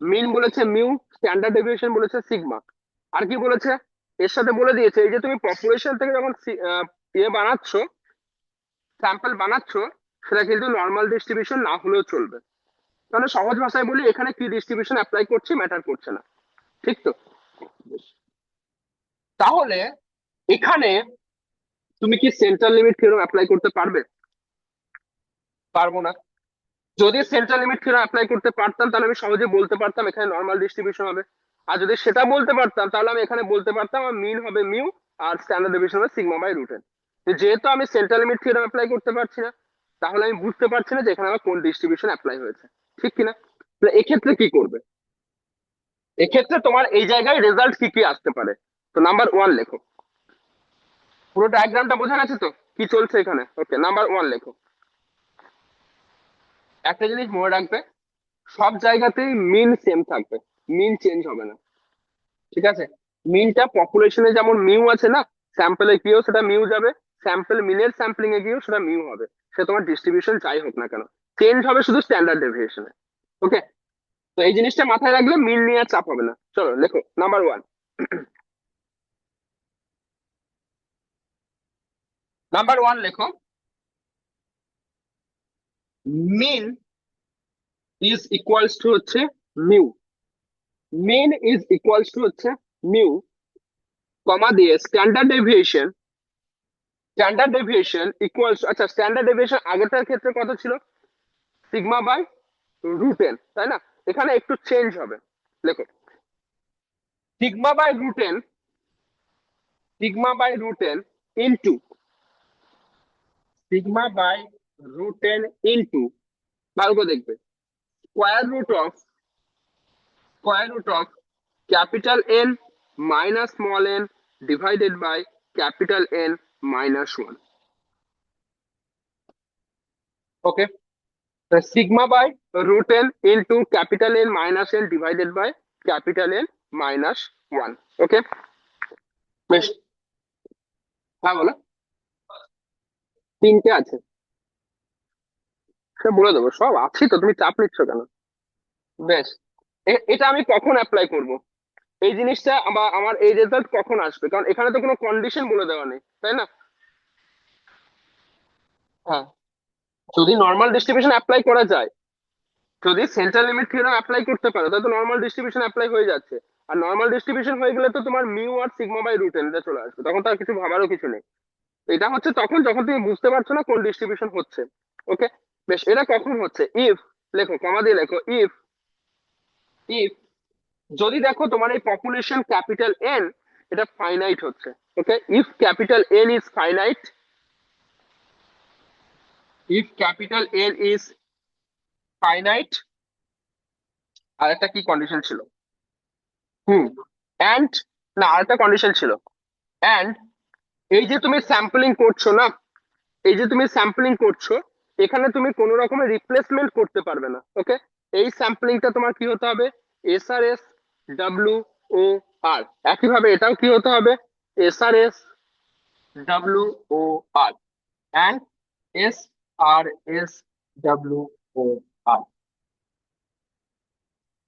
[SPEAKER 1] মিন বলেছে মিউ, স্ট্যান্ডার্ড ডেভিয়েশন বলেছে সিগমা। আর কি বলেছে? এর সাথে বলে দিয়েছে এই যে তুমি পপুলেশন থেকে যখন ইয়ে বানাচ্ছ, স্যাম্পল বানাচ্ছ, সেটা কিন্তু নর্মাল ডিস্ট্রিবিউশন না হলেও চলবে। তাহলে সহজ ভাষায় বলি, এখানে কি ডিস্ট্রিবিউশন অ্যাপ্লাই করছে ম্যাটার করছে না, ঠিক তো? তাহলে এখানে তুমি কি সেন্ট্রাল লিমিট থিওরেম অ্যাপ্লাই করতে পারবে? পারবো না। যদি সেন্ট্রাল লিমিট থিওরেম অ্যাপ্লাই করতে পারতাম তাহলে আমি সহজে বলতে পারতাম এখানে নর্মাল ডিস্ট্রিবিউশন হবে। আর যদি সেটা বলতে পারতাম তাহলে আমি এখানে বলতে পারতাম আমার মিন হবে মিউ আর স্ট্যান্ডার্ড ডেভিয়েশন হবে সিগমা বাই রুট এন। যেহেতু আমি সেন্ট্রাল লিমিট থিওরেম অ্যাপ্লাই করতে পারছি না, তাহলে আমি বুঝতে পারছি না যে এখানে আমার কোন ডিস্ট্রিবিউশন অ্যাপ্লাই হয়েছে, ঠিক কিনা? তাহলে এক্ষেত্রে কি করবে? এক্ষেত্রে তোমার এই জায়গায় রেজাল্ট কি কি আসতে পারে? তো নাম্বার 1 লেখো। পুরো ডায়াগ্রামটা বোঝা গেছে তো কি চলছে এখানে? ওকে, নাম্বার 1 লেখো। একটা জিনিস মনে রাখবে, সব জায়গাতেই মিন সেম থাকবে, মিন চেঞ্জ হবে না, ঠিক আছে? মিনটা পপুলেশনে যেমন মিউ আছে না, স্যাম্পলে গিয়েও সেটা মিউ যাবে, স্যাম্পল মিনের স্যাম্পলিং এ গিয়েও সেটা মিউ হবে। সে তোমার ডিস্ট্রিবিউশন যাই হোক না কেন, চেঞ্জ হবে শুধু স্ট্যান্ডার্ড ডেভিয়েশনে। ওকে, তো এই জিনিসটা মাথায় রাখলে মিন নিয়ে আর চাপ হবে না। চলো লেখো নাম্বার 1। নাম্বার 1 লেখো, মিন ইজ ইকুয়ালস টু হচ্ছে mu. Mean is equals to হচ্ছে মিউ, কমা দিয়ে স্ট্যান্ডার্ড ডেভিয়েশন ইকুয়ালস, আচ্ছা স্ট্যান্ডার্ড ডেভিয়েশন আগেরটার ক্ষেত্রে কত ছিল, সিগমা বাই √n, তাই না? এখানে একটু চেঞ্জ হবে, দেখো sigma by √n, sigma by √n into sigma by √n into, ভালো করে দেখবে, square root of capital N minus small n divided by capital N minus 1। Okay, sigma by √n into capital N minus n divided by capital N minus 1। Okay, বেশ, হ্যাঁ বলো। তিনটে আছে, সে বলে দেবো, সব আছি তো, তুমি চাপ নিচ্ছ কেন? বেশ, এটা আমি কখন অ্যাপ্লাই করব, এই জিনিসটা আমার এই রেজাল্ট কখন আসবে, কারণ এখানে তো কোনো কন্ডিশন বলে দেওয়া নেই, তাই না? হ্যাঁ, যদি নর্মাল ডিস্ট্রিবিউশন অ্যাপ্লাই করা যায়, যদি সেন্ট্রাল লিমিট থিওরেম অ্যাপ্লাই করতে পারো, তাহলে তো নর্মাল ডিস্ট্রিবিউশন অ্যাপ্লাই হয়ে যাচ্ছে। আর নর্মাল ডিস্ট্রিবিউশন হয়ে গেলে তো তোমার মিউ আর সিগমা বাই √n এটা চলে আসবে, তখন তার কিছু ভাবারও কিছু নেই। এটা হচ্ছে তখন যখন তুমি বুঝতে পারছো না কোন ডিস্ট্রিবিউশন হচ্ছে। ওকে, বেশ, এটা কখন হচ্ছে, ইফ, লেখো কমা দিয়ে লেখো, ইফ ইফ যদি দেখো তোমার এই পপুলেশন ক্যাপিটাল এন এটা ফাইনাইট হচ্ছে। Okay, if capital N is finite, if capital N is finite, আর একটা কি কন্ডিশন ছিল, হুম, অ্যান্ড, না আরেকটা কন্ডিশন ছিল, অ্যান্ড এই যে তুমি স্যাম্পলিং করছো না, এই যে তুমি স্যাম্পলিং করছো, এখানে তুমি কোনো রকমের রিপ্লেসমেন্ট করতে পারবে না। ওকে, এই স্যাম্পলিংটা তোমার কি হতে হবে, SRS WOR, একইভাবে এটাও কি হতে হবে, SRS WOR and SRS WOR।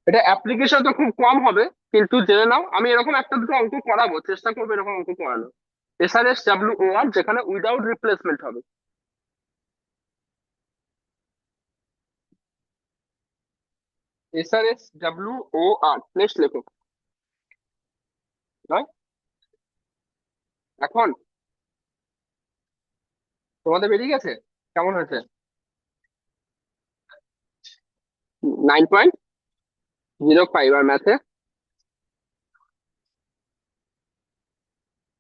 [SPEAKER 1] এটা অ্যাপ্লিকেশন তো খুব কম হবে, কিন্তু জেনে নাও, আমি এরকম একটা দুটো অঙ্ক করাবো, চেষ্টা করবো এরকম অঙ্ক করানো, SRS WOR যেখানে উইদাউট রিপ্লেসমেন্ট হবে। SRS WOR, নেক্সট লেখো, নয় এখন তোমাদের বেরিয়ে গেছে, কেমন হয়েছে? 9.05 আর ম্যাথে?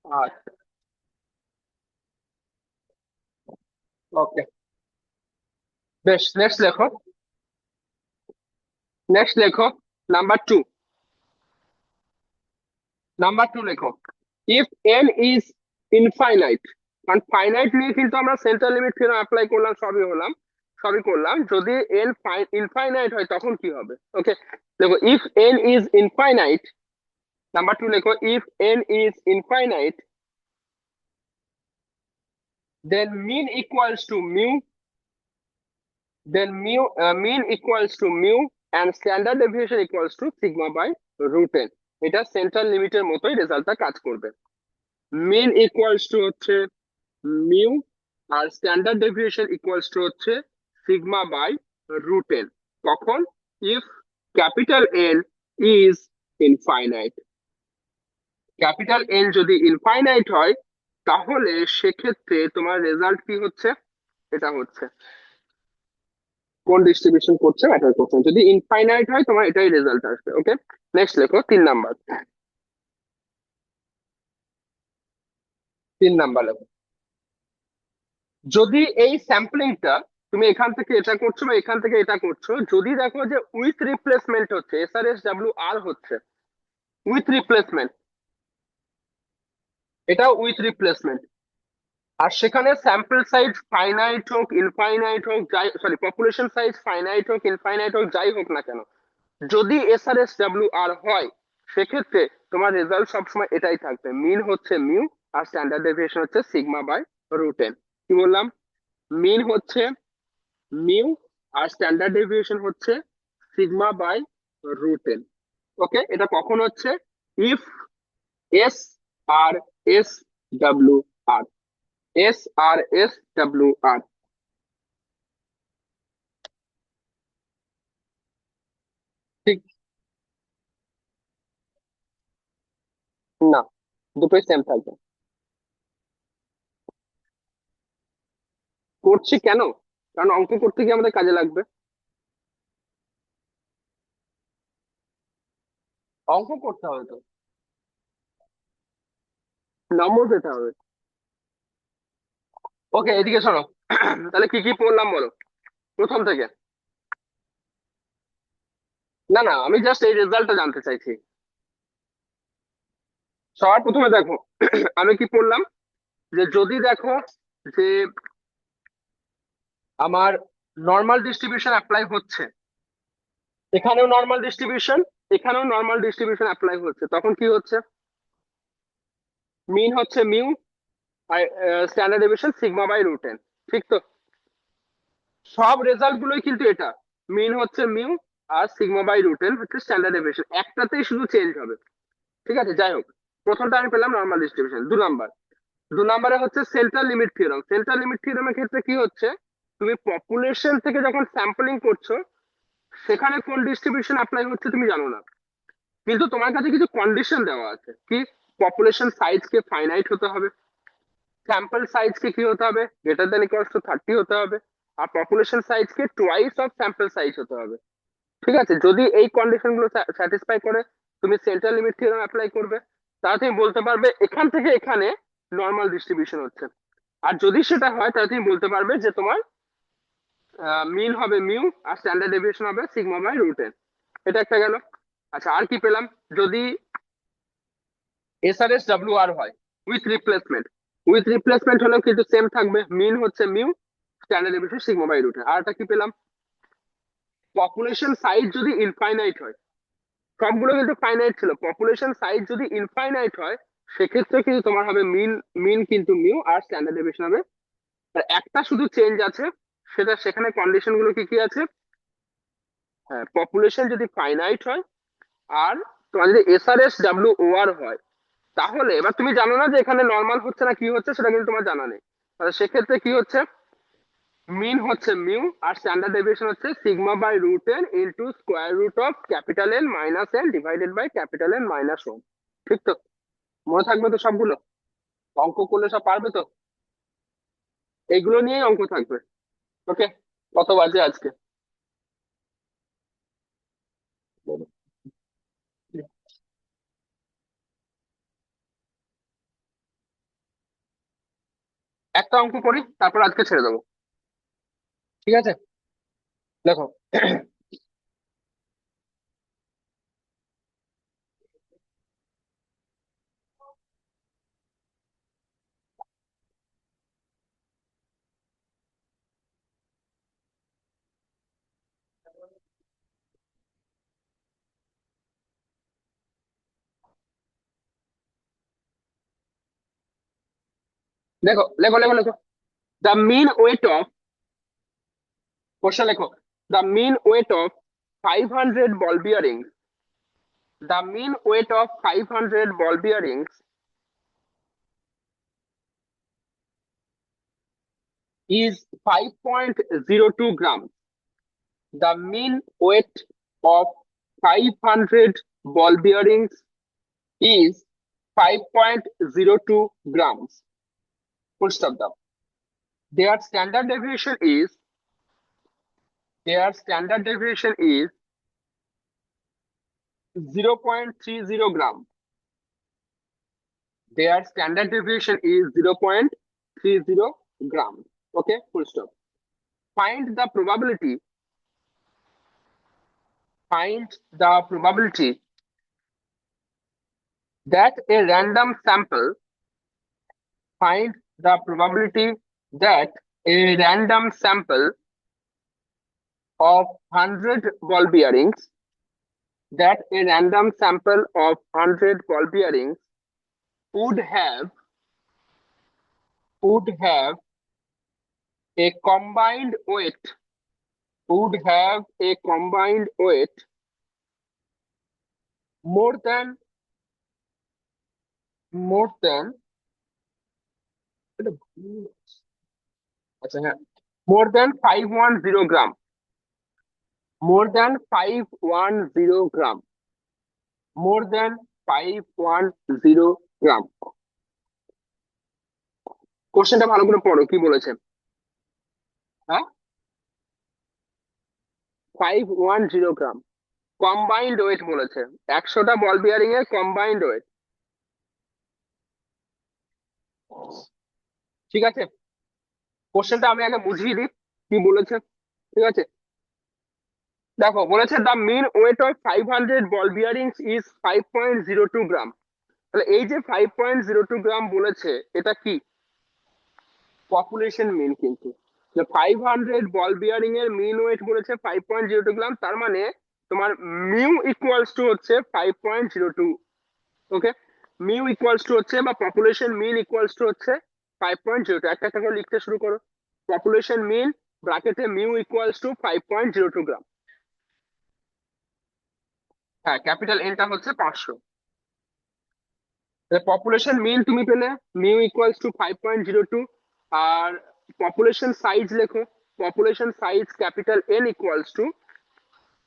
[SPEAKER 1] আচ্ছা, ওকে, বেশ, নেক্সট লেখো নাম্বার 2, নাম্বার 2 লেখো, ইফ এন ইজ ইনফাইনাইট, কারণ ফাইনাইট নিয়ে কিন্তু আমরা সেন্ট্রাল লিমিট থিওরেম অ্যাপ্লাই করলাম, সবই করলাম, যদি এন ইনফাইনাইট হয় তখন কি হবে? ওকে, দেখো if N is infinite, number 2 লেখো, if N is infinite then mean equals to mu and standard deviation equals to sigma by √n। এটা সেন্ট্রাল লিমিটের মতোই রেজাল্টটা কাজ করবে। মিন ইকুয়ালস টু হচ্ছে মিউ, আর স্ট্যান্ডার্ড ডেভিয়েশন ইকুয়ালস টু হচ্ছে সিগমা বাই √n, কখন, if capital N is infinite, capital N যদি ইনফাইনাইট হয়, তাহলে সেক্ষেত্রে তোমার রেজাল্ট কি হচ্ছে, এটা হচ্ছে কোন ডিস্ট্রিবিউশন করছে ম্যাটার করছে না। যদি ইনফাইনাইট হয় তোমার এটাই রেজাল্ট আসবে। ওকে, নেক্সট লেখো 3 নাম্বার, 3 নাম্বার লেখো, যদি এই স্যাম্পলিংটা তুমি এখান থেকে এটা করছো বা এখান থেকে এটা করছো, যদি দেখো যে উইথ রিপ্লেসমেন্ট হচ্ছে, SRS WR হচ্ছে উইথ রিপ্লেসমেন্ট, এটাও উইথ রিপ্লেসমেন্ট, আর সেখানে স্যাম্পল সাইজ ফাইনাইট হোক ইনফাইনাইট হোক, যাই সরি পপুলেশন সাইজ ফাইনাইট হোক ইনফাইনাইট হোক যাই হোক না কেন, যদি SRS WR হয়, সেক্ষেত্রে তোমার রেজাল্ট সবসময় এটাই থাকবে, মিন হচ্ছে মিউ আর স্ট্যান্ডার্ড ডেভিয়েশন হচ্ছে সিগমা বাই √n। কি বললাম, মিন হচ্ছে মিউ আর স্ট্যান্ডার্ড ডেভিয়েশন হচ্ছে সিগমা বাই √n। ওকে, এটা কখন হচ্ছে, if SRS WR, SRS WR, ঠিক, না, দুটোই সেম থাকবে। করছি কেন? কারণ অঙ্ক করতে গিয়ে আমাদের কাজে লাগবে। অঙ্ক করতে হবে তো, নম্বর পেতে হবে। ওকে, এদিকে শোনো। তাহলে কি কি পড়লাম বলো প্রথম থেকে। না না, আমি জাস্ট এই রেজাল্টটা জানতে চাইছি। সবার প্রথমে দেখো, আমি কি পড়লাম, যে যদি দেখো যে আমার নর্মাল ডিস্ট্রিবিউশন অ্যাপ্লাই হচ্ছে, এখানেও নর্মাল ডিস্ট্রিবিউশন, এখানেও নর্মাল ডিস্ট্রিবিউশন অ্যাপ্লাই হচ্ছে, তখন কি হচ্ছে, মিন হচ্ছে মিউ, আর standard deviation sigma by root n. ঠিক তো? সব রেজাল্ট গুলোই কিন্তু এটা, মিন হচ্ছে মিউ আর সিগমা বাই রুট এন হচ্ছে স্ট্যান্ডার্ড ডেভিয়েশন, একটাতেই শুধু চেঞ্জ হবে। ঠিক আছে, যাই হোক, প্রথমটা আমি পেলাম নর্মাল ডিস্ট্রিবিউশন। 2 নাম্বার, 2 নাম্বারে হচ্ছে central limit theorem. Central limit থিওরেমের ক্ষেত্রে কি হচ্ছে, তুমি পপুলেশন থেকে যখন স্যাম্পলিং করছো, সেখানে কোন ডিস্ট্রিবিউশন অ্যাপ্লাই হচ্ছে তুমি জানো না, কিন্তু তোমার কাছে কিছু কন্ডিশন দেওয়া আছে। কি? পপুলেশন সাইজ কে ফাইনাইট হতে হবে, স্যাম্পল সাইজ কে কি হতে হবে, গ্রেটার দেন ইকুয়ালস টু 30 হতে হবে, আর পপুলেশন সাইজ কে টুয়াইস অফ স্যাম্পল সাইজ হতে হবে। ঠিক আছে, যদি এই কন্ডিশন গুলো স্যাটিসফাই করে তুমি সেন্ট্রাল লিমিট থিওরেম অ্যাপ্লাই করবে, তাহলে তুমি বলতে পারবে এখান থেকে এখানে নর্মাল ডিস্ট্রিবিউশন হচ্ছে। আর যদি সেটা হয় তাহলে তুমি বলতে পারবে যে তোমার মিন হবে মিউ আর স্ট্যান্ডার্ড ডেভিয়েশন হবে সিগমা বাই রুট এন। এটা একটা গেল। আচ্ছা, আর কি পেলাম, যদি এসআরএস ডাব্লিউ আর হয় উইথ রিপ্লেসমেন্ট, উইথ রিপ্লেসমেন্ট হলেও কিন্তু সেম থাকবে, মিন হচ্ছে mu, standard deviation sigma by root n. আর একটা কি পেলাম, পপুলেশন সাইজ যদি ইনফাইনাইট হয়, সবগুলো কিন্তু ফাইনাইট ছিল, পপুলেশন সাইজ যদি ইনফাইনাইট হয়, সেক্ষেত্রে কিন্তু তোমার হবে মিন, মিন কিন্তু মিউ আর স্ট্যান্ডার্ড ডেভিয়েশন হবে। আর একটা শুধু চেঞ্জ আছে, সেটা সেখানে কন্ডিশন গুলো কি কি আছে, হ্যাঁ, পপুলেশন যদি ফাইনাইট হয়, আর তোমার যদি এসআরএস ডাব্লিউ ও আর হয়, তাহলে এবার তুমি জানো না যে এখানে নর্মাল হচ্ছে না কি হচ্ছে, সেটা কিন্তু তোমার জানা নেই। তাহলে সেক্ষেত্রে কি হচ্ছে, মিন হচ্ছে মিউ আর স্ট্যান্ডার্ড ডেভিয়েশন হচ্ছে sigma by root n into square root of capital N minus n divided by capital N minus one. ঠিক তো? মনে থাকবে তো সবগুলো? অঙ্ক করলে সব পারবে তো? এইগুলো নিয়েই অঙ্ক থাকবে। ওকে, কত বাজে আজকে? একটা অঙ্ক করি, তারপর আজকে ছেড়ে দেবো। ঠিক আছে, দেখো। দেখো, লেখো লেখো লেখো, the mean weight of, question লেখো, the mean weight of 500 ball bearing, the mean weight of 500 ball bearings is 5.02 grams. The mean weight of 500 ball bearings is 5.02 grams. Full stop down. Their standard deviation is, their standard deviation is 0.30 gram. Their standard deviation is 0.30 gram. Okay, full stop. Find the probability, find the probability that a random sample, find the probability that a random sample of 100 ball bearings, that a random sample of 100 ball bearings would have, would have a combined weight, would have a combined weight more than, more than, more than 510 gram, more than 510 gram, more than 510 গ্রাম। কোশ্চেনটা ভালো করে পড়ো, কি বলেছে? হ্যাঁ, 510 গ্রাম কম্বাইন্ড ওয়েট বলেছে। 100টা বল বিয়ারিং এর কম্বাইন্ড ওয়েট। ঠিক আছে, কোশ্চেনটা আমি আগে বুঝিয়ে দিই কি বলেছে। ঠিক আছে, দেখো বলেছে the mean weight of 500 ball bearings is 5.02 gram. তাহলে এই যে 5.02 গ্রাম বলেছে, এটা কি? Population mean. কিন্তু 500 বল বিয়ারিং এর মিন ওয়েট বলেছে 5.02 গ্রাম, তার মানে তোমার মিউ ইকুয়ালস টু হচ্ছে 5.02। ওকে, মিউ ইকুয়ালস টু হচ্ছে বা পপুলেশন মিন ইকুয়ালস টু হচ্ছে 5.02। একটা একটা করে লিখতে শুরু করো। পপুলেশন মিন ব্র্যাকেটে মিউ ইকুয়ালস টু 5.02 গ্রাম। হ্যাঁ, ক্যাপিটাল এনটা হচ্ছে 500। পপুলেশন মিন তুমি পেলে, মিউ ইকুয়ালস টু 5.02। আর পপুলেশন সাইজ লেখো, population size capital N equals to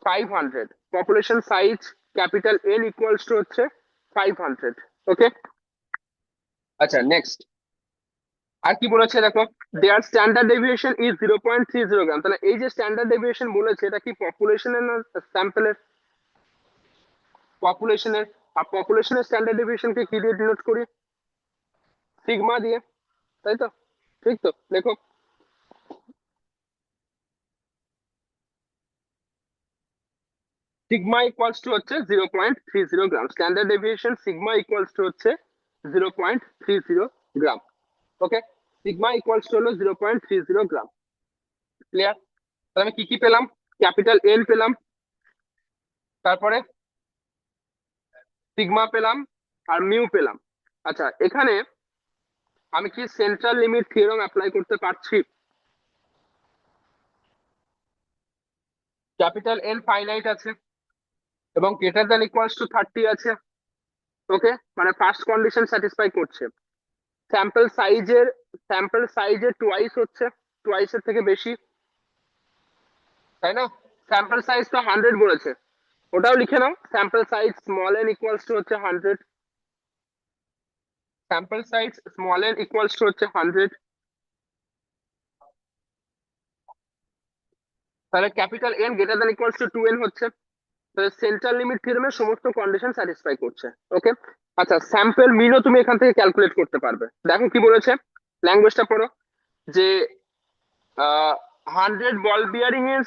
[SPEAKER 1] 500। Population size capital N equals to হচ্ছে 500। ওকে, আচ্ছা নেক্সট। আর কি বলেছে দেখো, there standard deviation is 0.30 gram. তাহলে এই যে স্ট্যান্ডার্ড ডেভিয়েশন বলেছে, এটা কি পপুলেশনের না স্যাম্পলের? পপুলেশনের। আর পপুলেশনের স্ট্যান্ডার্ড ডেভিয়েশনকে কি দিয়ে ডিনোট করি? সিগমা দিয়ে, তাই তো? ঠিক তো, দেখো সিগমা ইকুয়ালস টু হচ্ছে 0.30 gram. Standard deviation sigma equals to হচ্ছে 0.30 gram. Okay, sigma equals to হলো 0.30 গ্রাম। ক্লিয়ার? তাহলে আমি কি কি পেলাম? ক্যাপিটাল এন পেলাম, তারপরে সিগমা পেলাম, আর মিউ পেলাম। আচ্ছা, এখানে আমি কি সেন্ট্রাল লিমিট থিওরেম অ্যাপ্লাই করতে পারছি? ক্যাপিটাল এন ফাইনাইট আছে এবং গ্রেটার দ্যান ইকুয়ালস টু 30 আছে। ওকে, মানে ফার্স্ট কন্ডিশন স্যাটিসফাই করছে। স্যাম্পল সাইজের, স্যাম্পল সাইজের টুয়াইস হচ্ছে, টুয়াইসের থেকে বেশি, তাই না? স্যাম্পল সাইজ তো 100 বলেছে, ওটাও লিখে নাও। Sample size small n equals to হচ্ছে 100। Sample size small n equals to হচ্ছে 100। তাহলে capital N greater than equals to 2n হচ্ছে। তাহলে সেন্ট্রাল লিমিট থিওরেমের সমস্ত কন্ডিশন স্যাটিসফাই করছে। ওকে, আচ্ছা স্যাম্পল মিনও তুমি এখান থেকে ক্যালকুলেট করতে পারবে। দেখো কি বলেছে, ল্যাঙ্গুয়েজটা পড়ো। যে 100 বল বিয়ারিং এর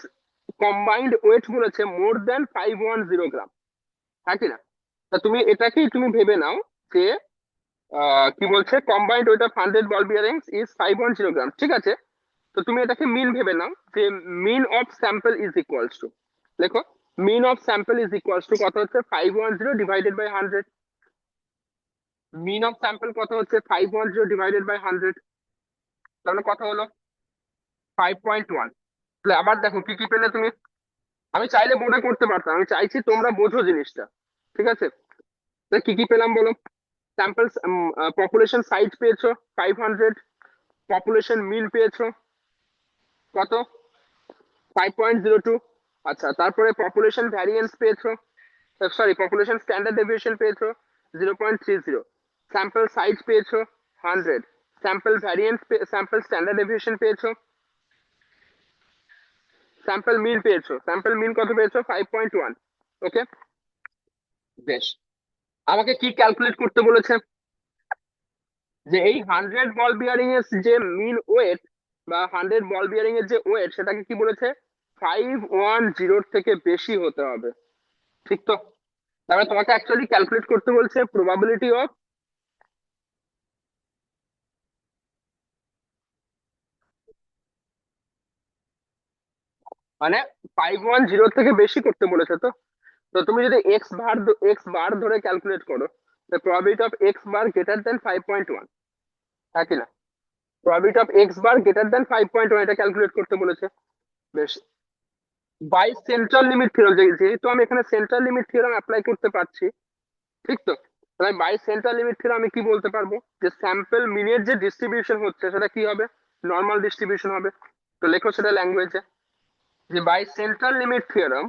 [SPEAKER 1] কম্বাইন্ড ওয়েট বলেছে মোর দেন 510 গ্রাম। হ্যাঁ কি না? তা তুমি এটাকেই তুমি ভেবে নাও যে কি বলছে, combined weight of 100 ball bearings is 510 gram. ঠিক আছে, তো তুমি এটাকে মিন ভেবে নাও যে mean of sample is equals to, দেখো mean of sample is equals to কত হচ্ছে? 510 divided by 100। Mean of sample কত হচ্ছে? 510 ডিভাইডেড বাই 100। তাহলে কত হলো? 5.1। তাহলে আবার দেখো কি কি পেলে তুমি। আমি চাইলে বোর্ডে করতে পারতাম, আমি চাইছি তোমরা বোঝো জিনিসটা। ঠিক আছে, তাহলে কি কি পেলাম বলো? স্যাম্পল পপুলেশন সাইজ পেয়েছো 500, পপুলেশন মিন পেয়েছো কত? 5.02। আচ্ছা, তারপরে পপুলেশন ভ্যারিয়েন্স পেয়েছো, সরি পপুলেশন স্ট্যান্ডার্ড ডেভিয়েশন পেয়েছো 0.30। স্যাম্পল সাইজ পেয়েছো 100, sample variance, sample standard deviation পেয়েছো, স্যাম্পল মিন পেয়েছো। স্যাম্পল মিন কত পেয়েছো? 5.1। ওকে, বেশ। আমাকে কি ক্যালকুলেট করতে বলেছে? যে এই 100 বল বিয়ারিং এর যে মিন ওয়েট বা 100 বল বিয়ারিং এর যে ওয়েট, সেটাকে কি বলেছে? 510 থেকে বেশি হতে হবে। ঠিক তো? তাহলে তোমাকে অ্যাকচুয়ালি ক্যালকুলেট করতে বলছে প্রবাবিলিটি অফ, মানে 510 থেকে বেশি করতে বলেছে। তো তো তুমি যদি এক্স বার ধরে ক্যালকুলেট করো, probability of x bar greater than 5.1, হ্যাঁ কি না? Probability of x bar greater than 5.1 এটা ক্যালকুলেট করতে বলেছে। বেশ, বাই সেন্ট্রাল লিমিট থিওরেম, যেহেতু আমি এখানে সেন্ট্রাল লিমিট থিওরেম অ্যাপ্লাই করতে পারছি, ঠিক তো? তাহলে বাই সেন্ট্রাল লিমিট থিওরেম আমি কি বলতে পারবো? যে স্যাম্পল মিনের যে ডিস্ট্রিবিউশন হচ্ছে সেটা কি হবে? নর্মাল ডিস্ট্রিবিউশন হবে। তো লেখো সেটা ল্যাঙ্গুয়েজে, যে by central limit theorem,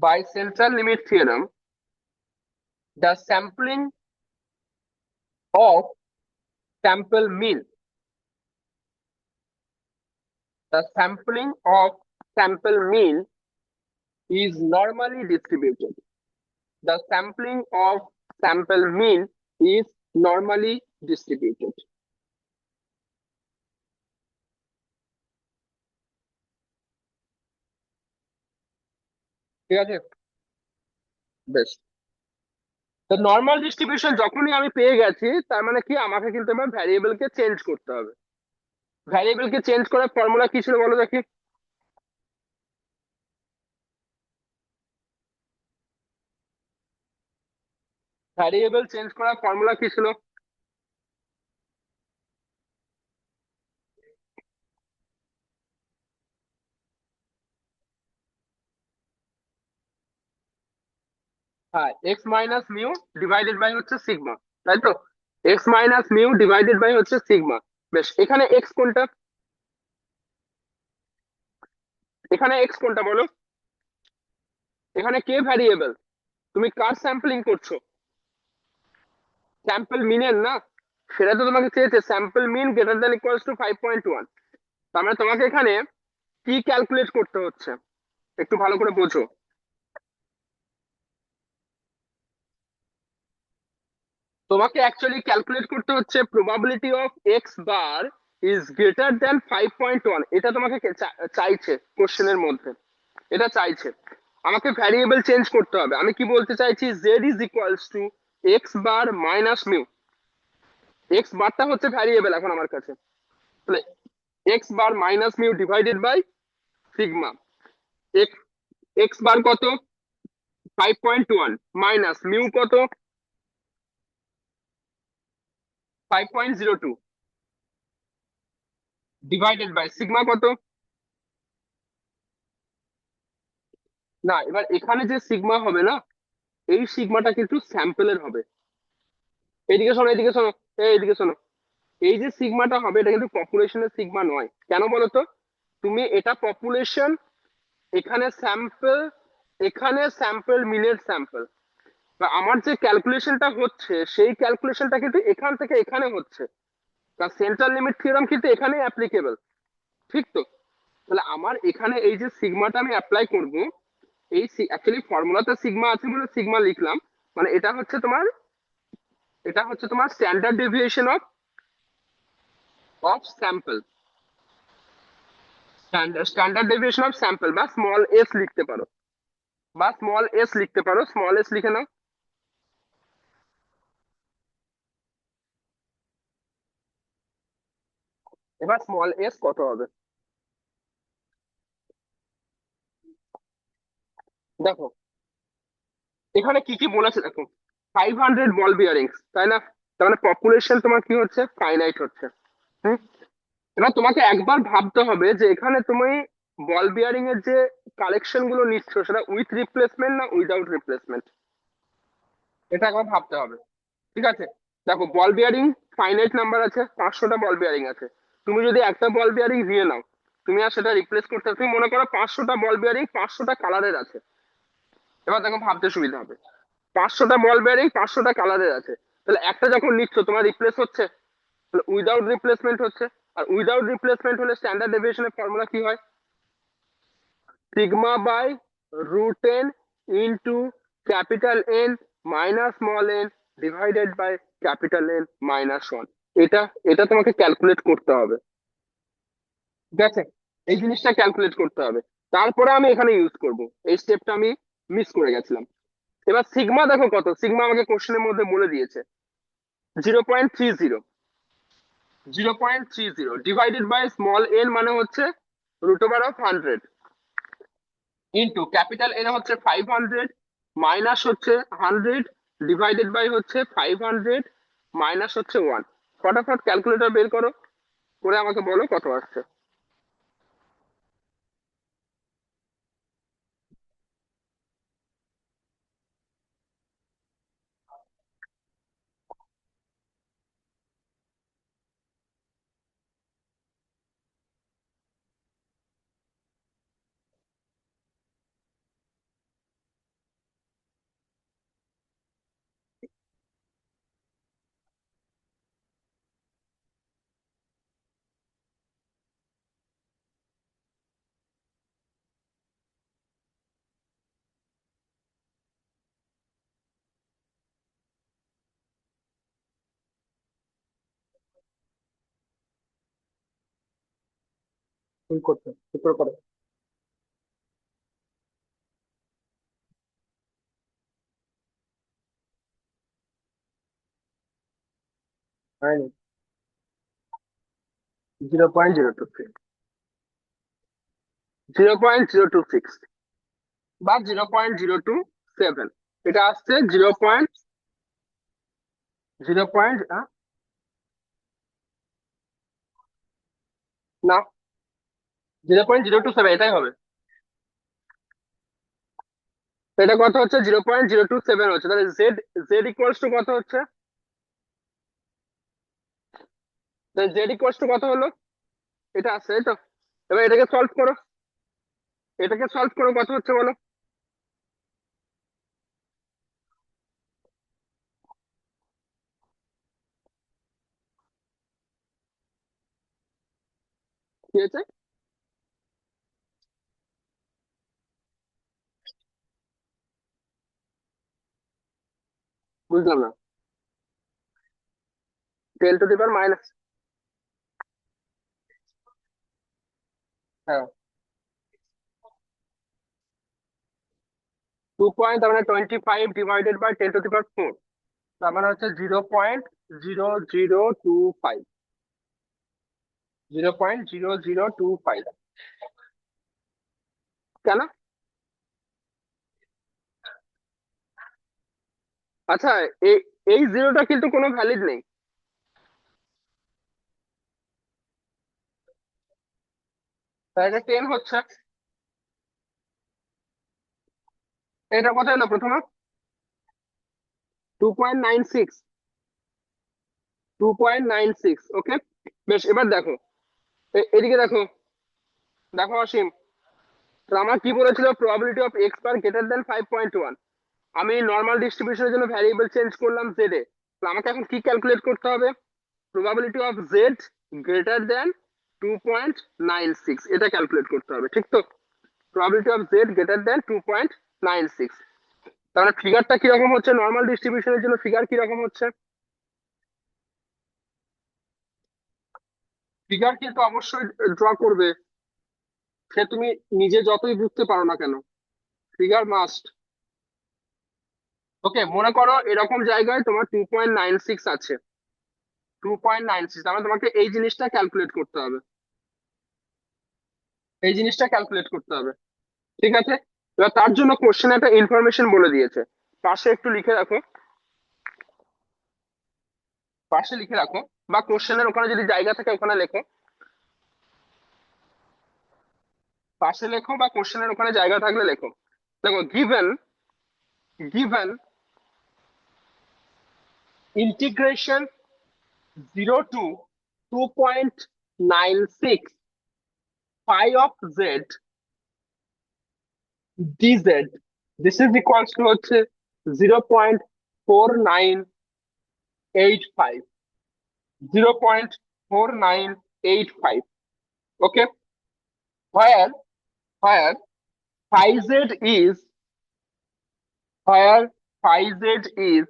[SPEAKER 1] by central limit theorem the sampling of sample mean, the sampling of sample mean is normally distributed. The sampling of sample mean is normally distributed. ঠিক আছে, বেশ। তো নর্মাল ডিস্ট্রিবিউশন যখনই আমি পেয়ে গেছি, তার মানে কি আমাকে কিন্তু এবার ভ্যারিয়েবল কে চেঞ্জ করতে হবে। ভ্যারিয়েবল কে চেঞ্জ করার ফর্মুলা কি ছিল বলো দেখি? ভ্যারিয়েবল চেঞ্জ করার ফর্মুলা কি ছিল? হ্যাঁ, x minus mu divided by হচ্ছে সিগমা, তাই তো? X minus mu divided by হচ্ছে সিগমা। বেশ, এখানে এক্স কোনটা? এখানে এক্স কোনটা বলো? এখানে কে ভ্যারিয়েবল? তুমি কার স্যাম্পলিং করছো? স্যাম্পল মিনের না? সেটা তো তোমাকে চেয়েছে sample mean greater than equals to 5.1। তার মানে তোমাকে এখানে কি ক্যালকুলেট করতে হচ্ছে একটু ভালো করে বোঝো। তোমাকে অ্যাকচুয়ালি ক্যালকুলেট করতে হচ্ছে probability of x bar is greater than 5.1। এটা তোমাকে চাইছে কোশ্চেনের মধ্যে, এটা চাইছে। আমাকে ভ্যারিয়েবল চেঞ্জ করতে হবে। আমি কি বলতে চাইছি, z is equals to x bar minus mu. X বারটা হচ্ছে ভ্যারিয়েবল এখন আমার কাছে, তাহলে x bar minus mu divided by sigma. X x bar কত? 5.1 মাইনাস মিউ কত? 5.02 ডিভাইডেড বাই সিগমা কত? না, এবার এখানে যে সিগমা হবে না, এই সিগমাটা কিন্তু স্যাম্পলের হবে। এইদিকে শোনো, এইদিকে শোনো, এইদিকে শোনো। এই যে সিগমাটা হবে এটা কিন্তু পপুলেশনের সিগমা নয়। কেন বলো তো? তুমি এটা পপুলেশন, এখানে স্যাম্পল, এখানে স্যাম্পল মিনের স্যাম্পল। আমার যে ক্যালকুলেশনটা হচ্ছে সেই ক্যালকুলেশনটা কিন্তু এখান থেকে এখানে হচ্ছে, কারণ সেন্ট্রাল লিমিট থিওরাম কিন্তু এখানে অ্যাপ্লিকেবল। ঠিক তো? তাহলে আমার এখানে এই যে সিগমাটা আমি অ্যাপ্লাই করব, এই অ্যাকচুয়ালি ফর্মুলাতে সিগমা আছে বলে সিগমা লিখলাম। মানে এটা হচ্ছে তোমার, এটা হচ্ছে তোমার standard deviation of of sample, standard deviation of sample, বা স্মল এস লিখতে পারো, বা স্মল এস লিখতে পারো, স্মল এস লিখে নাও। এবার স্মল এস কত হবে দেখো, এখানে কি কি বলেছে দেখো। 500 বল বিয়ারিংস, তাই না? তার মানে পপুলেশন তোমার কি হচ্ছে, ফাইনাইট হচ্ছে। হুম। এবার তোমাকে একবার ভাবতে হবে যে এখানে তুমি বল বিয়ারিং এর যে কালেকশন গুলো নিচ্ছ সেটা উইথ রিপ্লেসমেন্ট না উইদাউট রিপ্লেসমেন্ট, এটা একবার ভাবতে হবে। ঠিক আছে, দেখো বল বিয়ারিং ফাইনাইট নাম্বার আছে, 500টা বল বিয়ারিং আছে। তুমি যদি একটা বল বিয়ারিং নিয়ে নাও, তুমি আর সেটা রিপ্লেস করতে, তুমি মনে করো 500টা বল বিয়ারিং 500টা কালারের আছে। এবার দেখো ভাবতে সুবিধা হবে, 500টা বল বিয়ারিং 500টা কালারের আছে, তাহলে একটা যখন নিচ্ছ তোমার রিপ্লেস হচ্ছে, তাহলে উইদাউট রিপ্লেসমেন্ট হচ্ছে। আর উইদাউট রিপ্লেসমেন্ট হলে স্ট্যান্ডার্ড ডেভিয়েশনের ফর্মুলা কি হয়? Sigma by root n into capital N minus small n divided by capital N minus one. এটা এটা তোমাকে ক্যালকুলেট করতে হবে। ঠিক আছে, এই জিনিসটা ক্যালকুলেট করতে হবে, তারপরে আমি এখানে ইউজ করব। এই স্টেপটা আমি মিস করে গেছিলাম। এবার সিগমা দেখো কত, সিগমা আমাকে কোশ্চেনের মধ্যে বলে দিয়েছে 0.30। 0.30 ডিভাইডেড বাই স্মল এন মানে হচ্ছে √100 ইন্টু ক্যাপিটাল এন হচ্ছে 500 মাইনাস হচ্ছে 100 ডিভাইডেড বাই হচ্ছে 500 মাইনাস হচ্ছে 1। ফটাফট ক্যালকুলেটর বের করো, করে আমাকে বলো কত আসছে। ভুল করতে ঠিক করে করো। হয়নি। 0.026, 0.026 বা 0.027, এটা আসছে 0.0. না, 0.027 এটাই হবে। তো এটা কত হচ্ছে? 0.027 হচ্ছে। তাহলে জেড, জেড ইকুয়ালস টু কত হচ্ছে? জেড ইকুয়ালস টু কত হলো? এটা আছে, এই তো। এবার এটাকে সলভ করো, এটাকে সলভ করো, কত হচ্ছে বলো। কি হয়েছে? বুঝলাম না। 10 to the power মাইনাস, হ্যাঁ, 2 পয়েন্ট, তার মানে 25 divided by 10 to the power 4, তার মানে হচ্ছে 0.0025, 0.0025। কেন? আচ্ছা, এই এই জিরোটা কিন্তু কোনো ভ্যালিড নেই। তাই এটা 10 হচ্ছে। এটা কত হলো প্রথমে? 2.96, 2.96, ওকে। বেশ, এবার দেখো, এদিকে দেখো, দেখো অসীম, তো আমার কি বলেছিল, probability of x bar greater than 5.1। আমি নর্মাল ডিস্ট্রিবিউশনের জন্য ভ্যারিয়েবল চেঞ্জ করলাম জেড এ। তো আমাকে এখন কি ক্যালকুলেট করতে হবে? Probability of Z greater than 2.96, এটা ক্যালকুলেট করতে হবে, ঠিক তো? Probability of Z greater than 2.96। তাহলে ফিগারটা কিরকম হচ্ছে? নর্মাল ডিস্ট্রিবিউশনের জন্য ফিগার কিরকম হচ্ছে? ফিগার কিন্তু অবশ্যই ড্র করবে, সে তুমি নিজে যতই বুঝতে পারো না কেন, ফিগার মাস্ট। ওকে, মনে করো এরকম জায়গায় তোমার 2.96 আছে, 2.96, তার মানে তোমাকে এই জিনিসটা ক্যালকুলেট করতে হবে, এই জিনিসটা ক্যালকুলেট করতে হবে, ঠিক আছে? এবার তার জন্য কোশ্চেন একটা ইনফরমেশন বলে দিয়েছে, পাশে একটু লিখে রাখো, পাশে লিখে রাখো, বা কোশ্চেনের ওখানে যদি জায়গা থাকে ওখানে লেখো, পাশে লেখো বা কোশ্চেনের ওখানে জায়গা থাকলে লেখো। দেখো, given, given integration 0 to 2.96 phi of z dz, this is equals to হচ্ছে 0.4985, 0.4985, okay, where where phi z is, where phi z is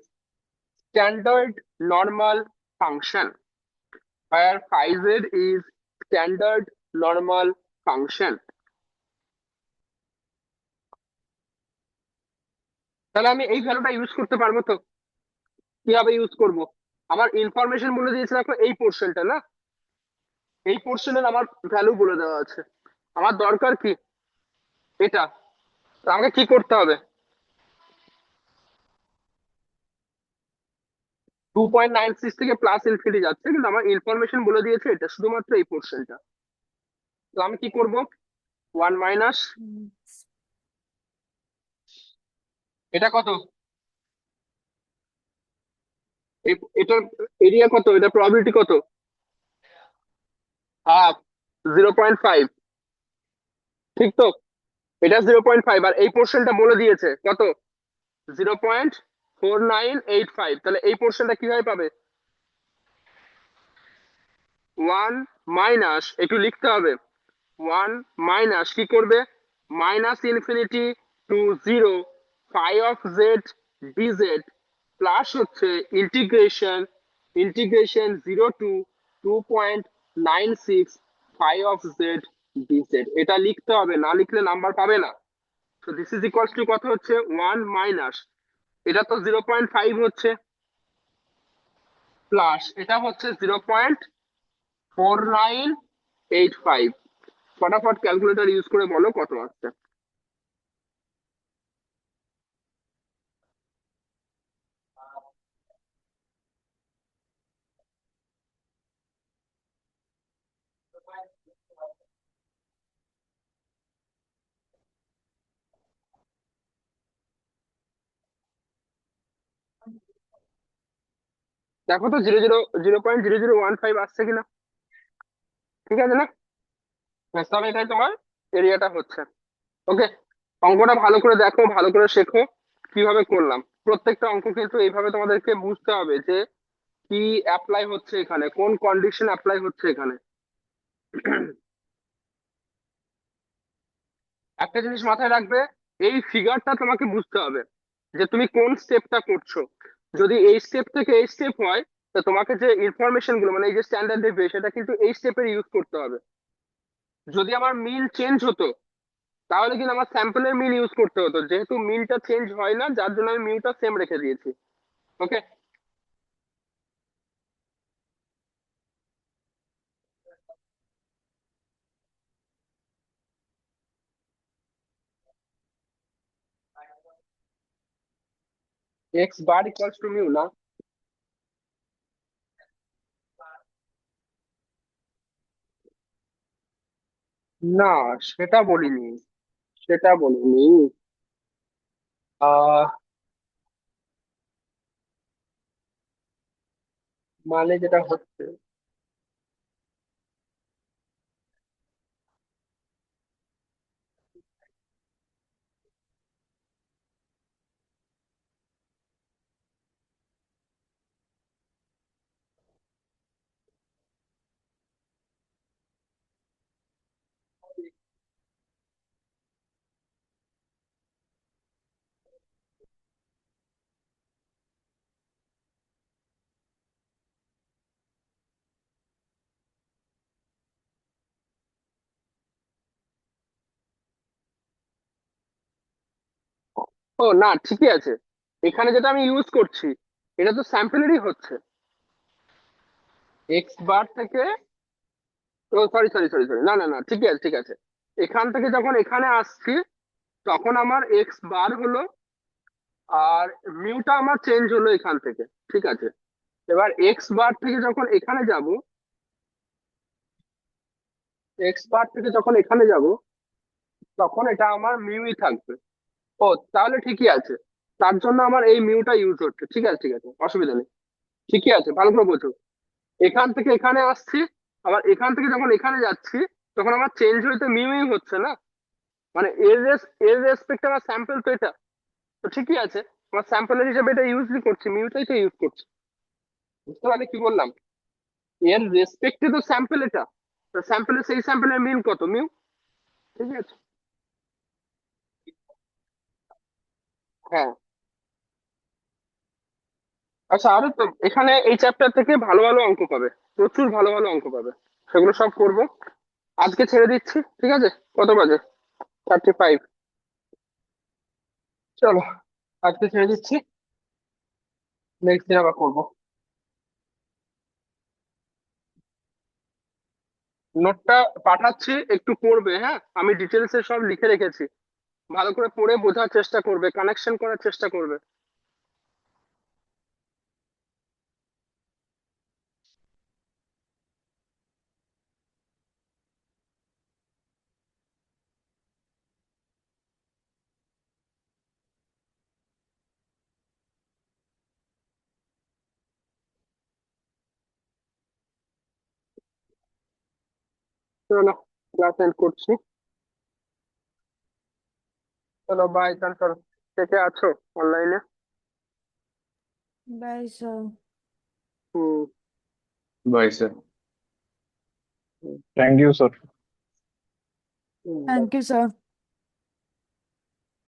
[SPEAKER 1] standard normal function, where phi z is standard normal function। তাহলে আমি এই ভ্যালুটা ইউজ করতে পারবো তো? কিভাবে ইউজ করব? আমার ইনফরমেশন বলে দিয়েছে, দেখো এই পোর্শনটা না, এই পোর্শনের আমার ভ্যালু বলে দেওয়া আছে, আমার দরকার কি? এটা। তো আমাকে কি করতে হবে? 2.96 থেকে প্লাস ইনফিনিটি যাচ্ছে, কিন্তু আমার ইনফরমেশন বলে দিয়েছে এটা শুধুমাত্র এই পোর্শনটা। তো আমি কি করব? 1 মাইনাস, এটা কত? এটার এরিয়া কত? এটা প্রবাবিলিটি কত? হাফ, 0.5, ঠিক তো? এটা 0.5, আর এই পোর্শনটা বলে দিয়েছে কত? 0.4985, তাহলে এই পোর্শনটা কিভাবে পাবে? 1 মাইনাস, একটু লিখতে হবে, 1 মাইনাস কি করবে? Minus infinity to zero phi of z d z, plus হচ্ছে integration, integration 0 to 2.96 phi of z d z, এটা লিখতে হবে, না লিখলে নাম্বার পাবে না। তো দিস ইজ ইকুয়ালস টু কত হচ্ছে, 1 মাইনাস, এটা তো 0.5 হচ্ছে, প্লাস এটা হচ্ছে 0.4985। ফটাফট ক্যালকুলেটর ইউজ করে বলো কত আসছে। দেখো তো 0.0015 আসছে কিনা, ঠিক আছে না? ব্যাস, তাহলে এটাই তোমার এরিয়াটা হচ্ছে। ওকে, অঙ্কটা ভালো করে দেখো, ভালো করে শেখো কিভাবে করলাম। প্রত্যেকটা অঙ্ক কিন্তু এইভাবে তোমাদেরকে বুঝতে হবে যে কি অ্যাপ্লাই হচ্ছে এখানে, কোন কন্ডিশন অ্যাপ্লাই হচ্ছে এখানে। একটা জিনিস মাথায় রাখবে, এই ফিগারটা তোমাকে বুঝতে হবে যে তুমি কোন স্টেপটা করছো। যদি এই স্টেপ থেকে এই স্টেপ হয়, তো তোমাকে যে ইনফরমেশন গুলো মানে এই যে স্ট্যান্ডার্ড দেবে সেটা কিন্তু এই স্টেপের ইউজ করতে হবে। যদি আমার মিল চেঞ্জ হতো, তাহলে কিন্তু আমার স্যাম্পলের মিল ইউজ করতে হতো, যেহেতু মিলটা চেঞ্জ হয় না যার জন্য আমি মিলটা সেম রেখে দিয়েছি। Okay, x bar equals to mu না, না সেটা বলিনি, সেটা বলিনি। আহ মানে যেটা হচ্ছে, ও না ঠিকই আছে, এখানে যেটা আমি ইউজ করছি এটা তো স্যাম্পলেরই হচ্ছে। এক্স বার থেকে, ও সরি সরি সরি সরি, না না না ঠিকই আছে ঠিক আছে। এখান থেকে যখন এখানে আসছি তখন আমার এক্স বার হলো, আর মিউটা আমার চেঞ্জ হলো এখান থেকে, ঠিক আছে। এবার এক্স বার থেকে যখন এখানে যাব, এক্স বার থেকে যখন এখানে যাব তখন এটা আমার মিউই থাকবে। ও তাহলে ঠিকই আছে, তার জন্য আমার এই মিউটা ইউজ হচ্ছে, ঠিক আছে ঠিক আছে, অসুবিধা নেই। ঠিকই আছে, ভালো করে বোঝো। এখান থেকে এখানে আসছি, আবার এখান থেকে যখন এখানে যাচ্ছি তখন আমার চেঞ্জ হইতে মিউই হচ্ছে না, মানে এর রেসপেক্ট আমার স্যাম্পল তো এটা, তো ঠিকই আছে। আমার স্যাম্পলের হিসেবে এটা ইউজই করছি, মিউটাই তো ইউজ করছি। বুঝতে পারলে কি বললাম? এর রেসপেক্টে তো স্যাম্পল এটা, তো স্যাম্পলের সেই স্যাম্পলের মিল কত, মিউ, ঠিক আছে। হ্যাঁ, আচ্ছা আরো তো এখানে এই চ্যাপ্টার থেকে ভালো ভালো অঙ্ক পাবে, প্রচুর ভালো ভালো অঙ্ক পাবে, সেগুলো সব করবো। আজকে ছেড়ে দিচ্ছি, ঠিক আছে? কত বাজে? 35। চলো, আজকে ছেড়ে দিচ্ছি, নেক্সট দিন আবার করবো। নোটটা পাঠাচ্ছি, একটু পড়বে, হ্যাঁ আমি ডিটেলসে সব লিখে রেখেছি, ভালো করে পড়ে বোঝার চেষ্টা করবে, কানেকশন করার চেষ্টা করবে। চলো, ক্লাস এন্ড করছি। চলো বাই, চলো, কে কে আছো অনলাইনে?
[SPEAKER 2] Bye, sir.
[SPEAKER 1] Hmm.
[SPEAKER 3] Bye, sir.
[SPEAKER 1] Hmm,
[SPEAKER 3] Thank you, sir.
[SPEAKER 1] Hmm, bye.
[SPEAKER 2] Thank you, sir.